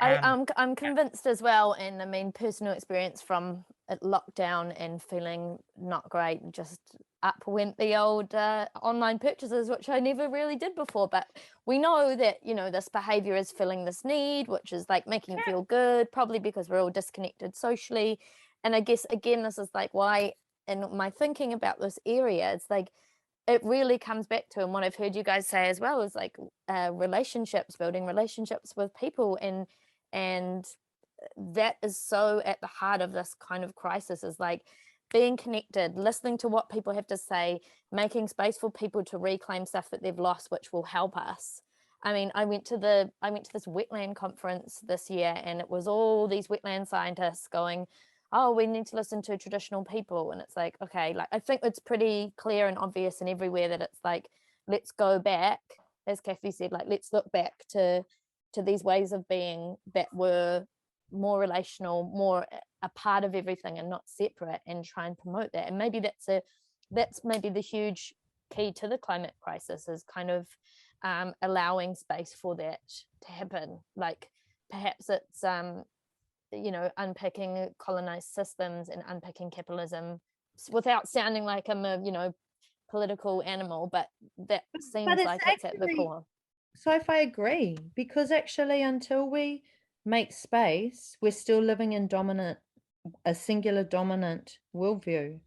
Speaker 1: I'm convinced as well, and I mean personal experience from lockdown and feeling not great, just up went the old online purchases, which I never really did before. But we know that, you know, this behavior is filling this need, which is like making you feel good, probably because we're all disconnected socially. And I guess again, this is like why in my thinking about this area, it's like it really comes back to, and what I've heard you guys say as well, is like relationships, building relationships with people, and that is so at the heart of this kind of crisis, is like being connected, listening to what people have to say, making space for people to reclaim stuff that they've lost, which will help us. I mean, I went to this wetland conference this year, and it was all these wetland scientists going, oh, we need to listen to traditional people. And it's like, okay, like I think it's pretty clear and obvious and everywhere that it's like, let's go back, as Cathy said, like let's look back to these ways of being that were more relational, more a part of everything and not separate, and try and promote that. And maybe that's maybe the huge key to the climate crisis, is kind of allowing space for that to happen. Like perhaps it's you know, unpicking colonized systems and unpicking capitalism without sounding like I'm a, you know, political animal, but that seems like it's at the core.
Speaker 14: So if I agree, because actually until we make space, we're still living in a singular dominant worldview,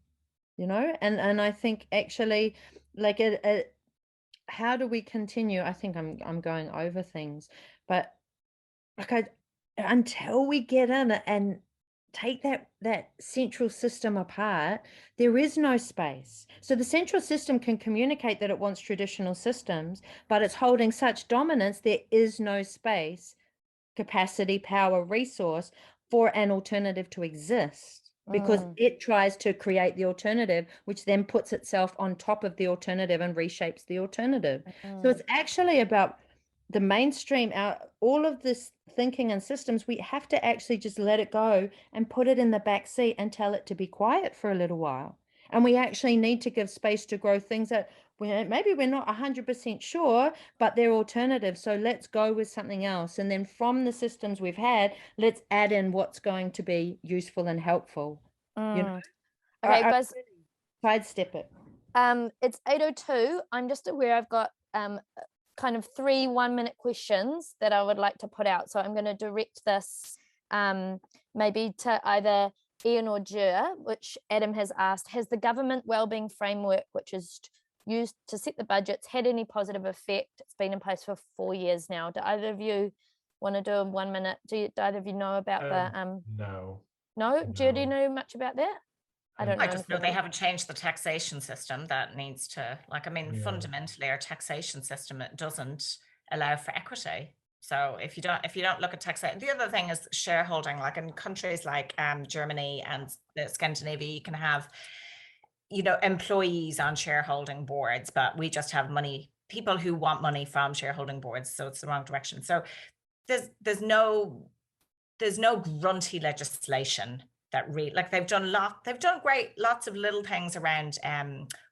Speaker 14: you know, and I think actually like how do we continue? I think I'm going over things, but like until we get in and take that central system apart, there is no space. So the central system can communicate that it wants traditional systems, but it's holding such dominance, there is no space, capacity, power, resource for an alternative to exist, because it tries to create the alternative, which then puts itself on top of the alternative and reshapes the alternative. So it's actually about the mainstream, all of this thinking and systems, we have to actually just let it go and put it in the back seat and tell it to be quiet for a little while. And we actually need to give space to grow things that maybe we're not 100% sure, but they're alternatives. So let's go with something else. And then from the systems we've had, let's add in what's going to be useful and helpful. You know?
Speaker 1: Okay, guys.
Speaker 14: Sidestep it.
Speaker 1: It's 8:02. I'm just aware I've got kind of 3 1-minute questions that I would like to put out. So I'm going to direct this maybe to either Iain or Ger, which Adam has asked, has the government wellbeing framework, which is used to set the budgets, had any positive effect? It's been in place for 4 years now. Do either of you want to do a 1 minute? Do either of you know about the No? Ger, do you know much about that? I don't know.
Speaker 8: I just know they haven't changed the taxation system. That needs to, like, I mean, fundamentally our taxation system, it doesn't allow for equity. So if you don't look at taxation, the other thing is shareholding. Like in countries like Germany and Scandinavia, you can have, you know, employees on shareholding boards, but we just have people who want money from shareholding boards. So it's the wrong direction. So there's no grunty legislation that really, like, they've done lots of little things around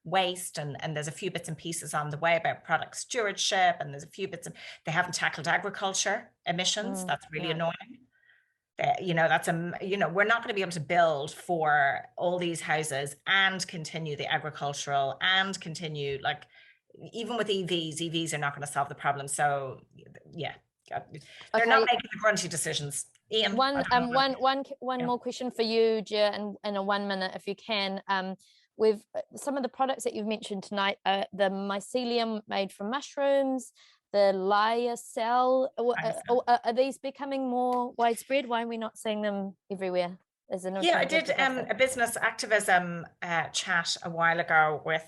Speaker 8: waste, and there's a few bits and pieces on the way about product stewardship, and there's a few bits they haven't tackled agriculture emissions. That's really annoying. You know, we're not going to be able to build for all these houses and continue the agricultural and continue, like, even with EVs are not going to solve the problem. So yeah, they're not making the grungy decisions. Iain,
Speaker 1: one more question for you, Ger, in a 1 minute, if you can. With some of the products that you've mentioned tonight, the mycelium made from mushrooms, the lyocell, are these becoming more widespread? Why are we not seeing them everywhere?
Speaker 8: I did a business activism chat a while ago with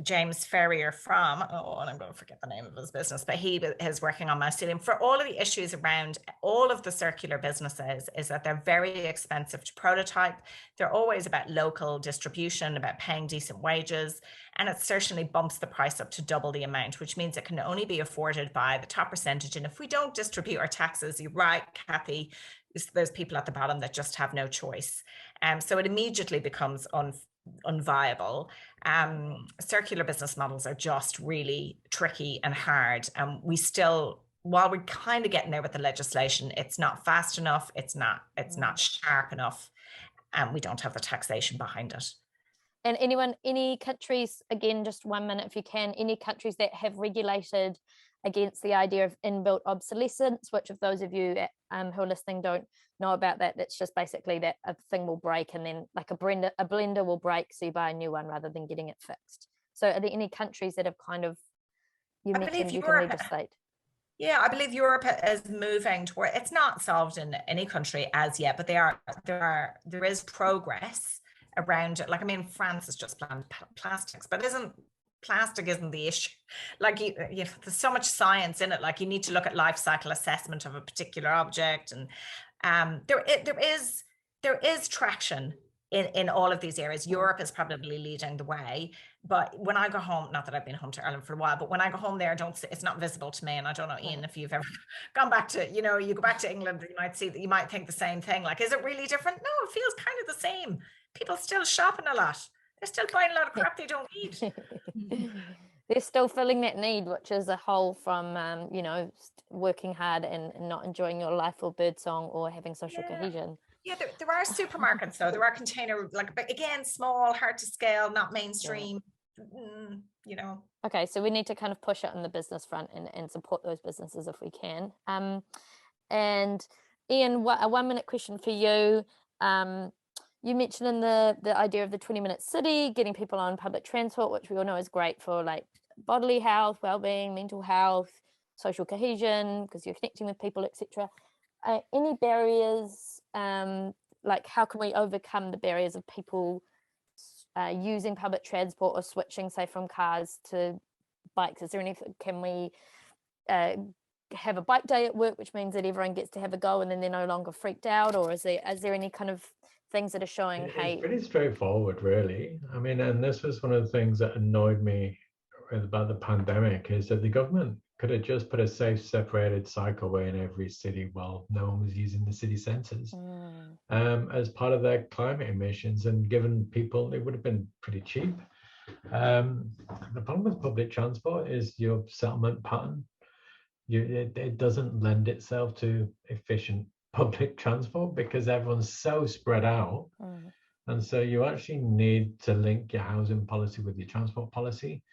Speaker 8: James Ferrier from, and I'm going to forget the name of his business, but he is working on mycelium. For all of the issues around all of the circular businesses is that they're very expensive to prototype. They're always about local distribution, about paying decent wages, and it certainly bumps the price up to double the amount, which means it can only be afforded by the top percentage. And if we don't distribute our taxes, you're right, Cathy, there's people at the bottom that just have no choice. So it immediately becomes unviable. Circular business models are just really tricky and hard. And we still, while we're kind of getting there with the legislation, it's not fast enough, it's not sharp enough, and we don't have the taxation behind it.
Speaker 1: And any countries, again, just 1 minute if you can, any countries that have regulated against the idea of inbuilt obsolescence, which if those of you who are listening don't know about that, that's just basically that a thing will break and then like a blender will break, so you buy a new one rather than getting it fixed. So are there any countries that have kind of, you mentioned you can legislate?
Speaker 8: Yeah, I believe Europe is moving toward, it's not solved in any country as yet, but there is progress around it. Like, I mean, France has just banned plastics, but plastic isn't the issue. Like, you know, there's so much science in it. Like, you need to look at life cycle assessment of a particular object, and there is traction in all of these areas. Europe is probably leading the way, but when I go home, not that I've been home to Ireland for a while, but when I go home there, it's not visible to me. And I don't know, Iain, if you've ever gone back to, you know, you go back to England, you might see that, you might think the same thing. Like, is it really different? No, it feels kind of the same. People still shopping a lot. They're still buying a lot of crap they don't need.
Speaker 1: They're still filling that need, which is a hole from, you know, working hard and not enjoying your life or birdsong or having social cohesion.
Speaker 8: Yeah, there are supermarkets though. There are container, like, but again, small, hard to scale, not mainstream. Yeah. You know.
Speaker 1: Okay, so we need to kind of push it on the business front and support those businesses if we can. And Iain, a 1 minute question for you. You mentioned in the idea of the 20-minute city, getting people on public transport, which we all know is great for like bodily health, well-being, mental health, social cohesion, because you're connecting with people, etc. Any barriers, like how can we overcome the barriers of people using public transport or switching, say, from cars to bikes? Is there anything, can we have a bike day at work, which means that everyone gets to have a go and then they're no longer freaked out? Or is there any kind of things that are showing, hey,
Speaker 13: it's pretty straightforward, really. I mean, and this was one of the things that annoyed me about the pandemic, is that the government could have just put a safe separated cycleway in every city while no one was using the city centres as part of their climate emissions, and given people, it would have been pretty cheap. The problem with public transport is your settlement pattern. It doesn't lend itself to efficient public transport because everyone's so spread out. And so you actually need to link your housing policy with your transport policy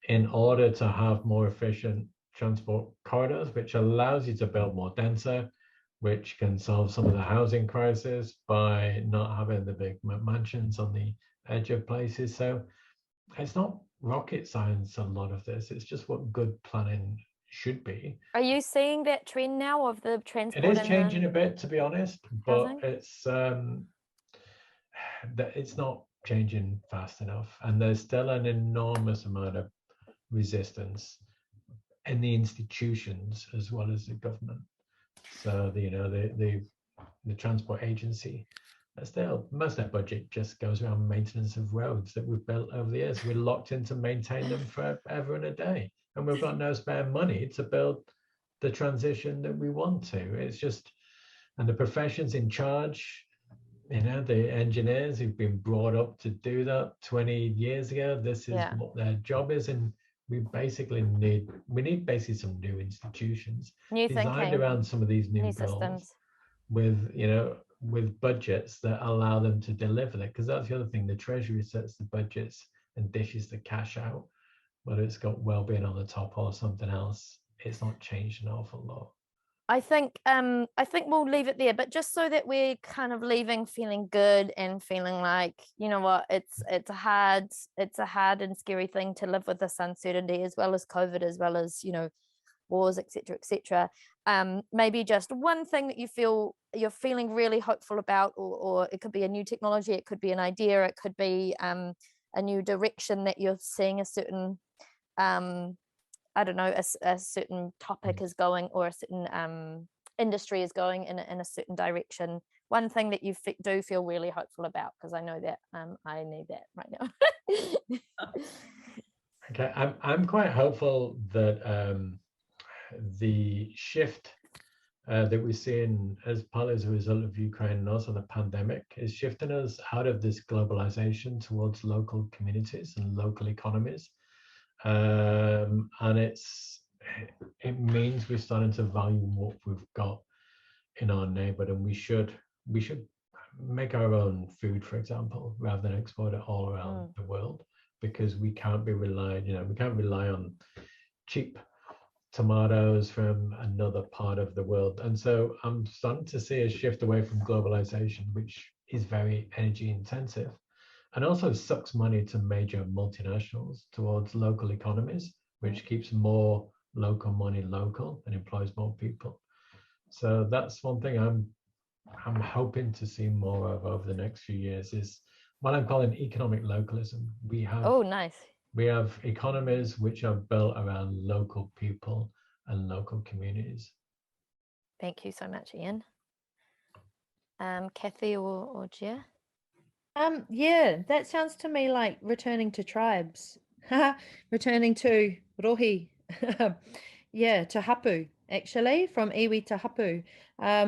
Speaker 13: in order to have more efficient transport corridors, which allows you to build more denser, which can solve some of the housing crisis by not having the big mansions on the edge of places. So it's not rocket science, a lot of this. It's just what good planning should be.
Speaker 1: Are you seeing that trend now of the transport?
Speaker 13: It is changing a bit, to be honest, but it's not changing fast enough, and there's still an enormous amount of resistance in the institutions as well as the government. So the transport agency, still most of their budget just goes around maintenance of roads that we've built over the years. We're locked in to maintain them forever and a day, and we've got no spare money to build the transition that we want to. It's just, and the professions in charge, the engineers who've been brought up to do that 20 years ago, this is what their job is. And we basically need some new institutions designed around some of these new goals systems, with budgets that allow them to deliver that. Because that's the other thing, the Treasury sets the budgets and dishes the cash out, whether it's got well-being on the top or something else, it's not changed an awful lot.
Speaker 1: I think we'll leave it there, but just so that we're kind of leaving feeling good and feeling like, you know what, it's a hard and scary thing to live with this uncertainty, as well as COVID, as well as, you know, wars, etc., etc. Maybe just one thing that you're feeling really hopeful about, or it could be a new technology, it could be an idea, it could be a new direction that you're seeing a certain I don't know, a certain topic is going, or a certain industry is going in a certain direction. One thing that you do feel really hopeful about, because I know that I need that right now.
Speaker 13: Okay, I'm quite hopeful that the shift that we're seeing as partly as a result of Ukraine and also the pandemic is shifting us out of this globalization towards local communities and local economies. And it means we're starting to value what we've got in our neighborhood, and we should make our own food, for example, rather than export it all around the world, because we can't rely on cheap tomatoes from another part of the world. And so I'm starting to see a shift away from globalization, which is very energy intensive and also sucks money to major multinationals, towards local economies, which keeps more local money local and employs more people. So that's one thing I'm hoping to see more of over the next few years, is what I'm calling economic localism. We have economies which are built around local people and local communities.
Speaker 1: Thank you so much, Iain. Cathy or Ger?
Speaker 14: Yeah, that sounds to me like returning to tribes, returning to rohi, yeah, to hapu, actually, from iwi to hapu,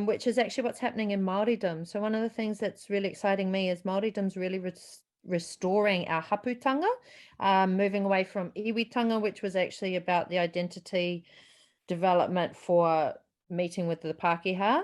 Speaker 14: which is actually what's happening in Māoridom. So one of the things that's really exciting me is Māoridom's really restoring our haputanga, moving away from iwitanga, which was actually about the identity development for meeting with the Pākehā.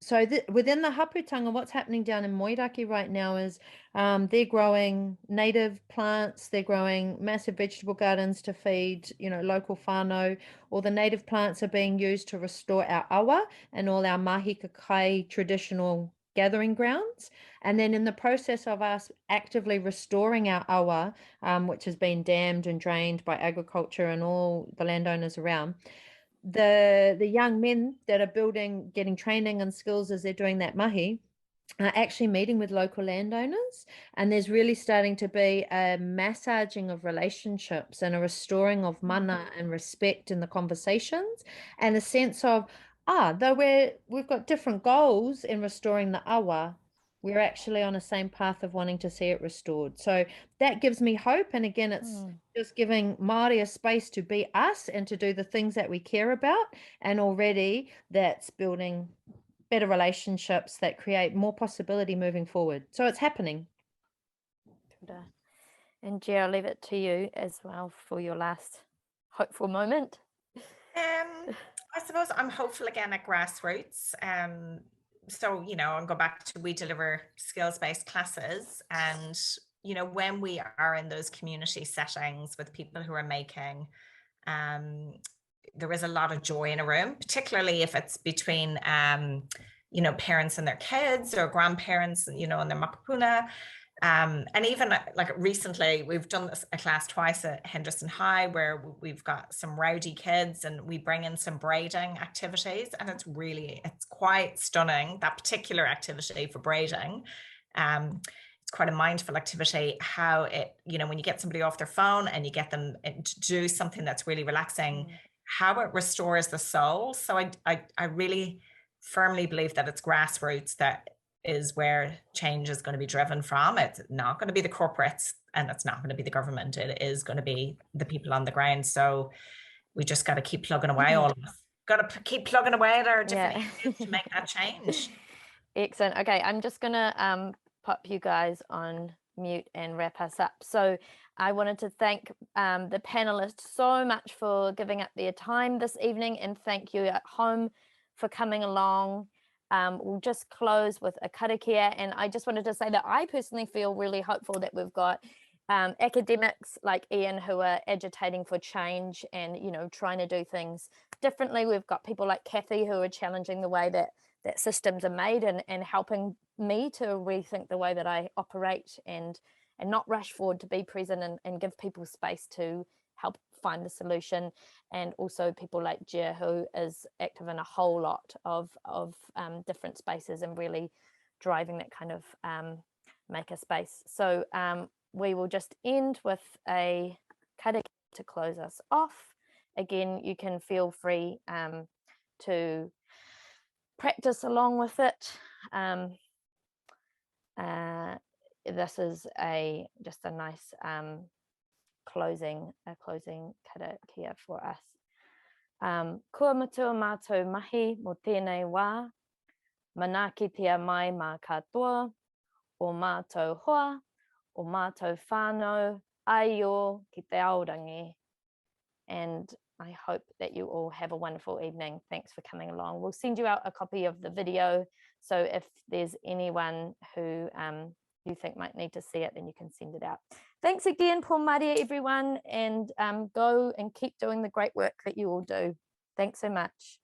Speaker 14: So within the haputanga, what's happening down in Waitakere right now is they're growing native plants, they're growing massive vegetable gardens to feed, you know, local whānau. All the native plants are being used to restore our awa and all our mahi kakai traditional gathering grounds. And then in the process of us actively restoring our awa, which has been dammed and drained by agriculture and all the landowners around, the young men that are getting training and skills as they're doing that mahi are actually meeting with local landowners, and there's really starting to be a massaging of relationships and a restoring of mana and respect in the conversations, and a sense of though we've got different goals in restoring the awa, we're actually on the same path of wanting to see it restored. So that gives me hope. And again, it's just giving Māori a space to be us and to do the things that we care about. And already that's building better relationships that create more possibility moving forward. So it's happening.
Speaker 1: And Ger, I'll leave it to you as well for your last hopeful moment.
Speaker 8: I suppose I'm hopeful again at grassroots. So, you know, I'll go back to, we deliver skills-based classes, and, you know, when we are in those community settings with people who are making, there is a lot of joy in a room, particularly if it's between, you know, parents and their kids, or grandparents, you know, and their makapuna. And even like recently, we've done a class twice at Henderson High, where we've got some rowdy kids and we bring in some braiding activities, and it's quite stunning, that particular activity for braiding. It's quite a mindful activity, how it, you know, when you get somebody off their phone and you get them to do something that's really relaxing, how it restores the soul. So I really firmly believe that it's grassroots that is where change is going to be driven from. It's not going to be the corporates, and it's not going to be the government. It is going to be the people on the ground. So we just got to keep plugging away. All of us got to keep plugging away at our different areas to make that change.
Speaker 1: Excellent. Okay, I'm just going to pop you guys on mute and wrap us up. So I wanted to thank the panelists so much for giving up their time this evening, and thank you at home for coming along. We'll just close with a karakia, and I just wanted to say that I personally feel really hopeful that we've got academics like Iain who are agitating for change and, you know, trying to do things differently. We've got people like Cathy who are challenging the way that systems are made and helping me to rethink the way that I operate and not rush forward, to be present and give people space to help find the solution. And also people like Ger, who is active in a whole lot of different spaces and really driving that kind of maker space. So we will just end with a karakia to close us off. Again, you can feel free to practice along with it. This is just a nice closing karakia for us. Kua matua mātou mahi mo tēnei wā, manakitia mai mā katoa, o mātou hoa, o mātou whānau, aio ki te aorangi. And I hope that you all have a wonderful evening. Thanks for coming along. We'll send you out a copy of the video. So if there's anyone who you think might need to see it, then you can send it out. Thanks again, Paul Maria, everyone, and go and keep doing the great work that you all do. Thanks so much.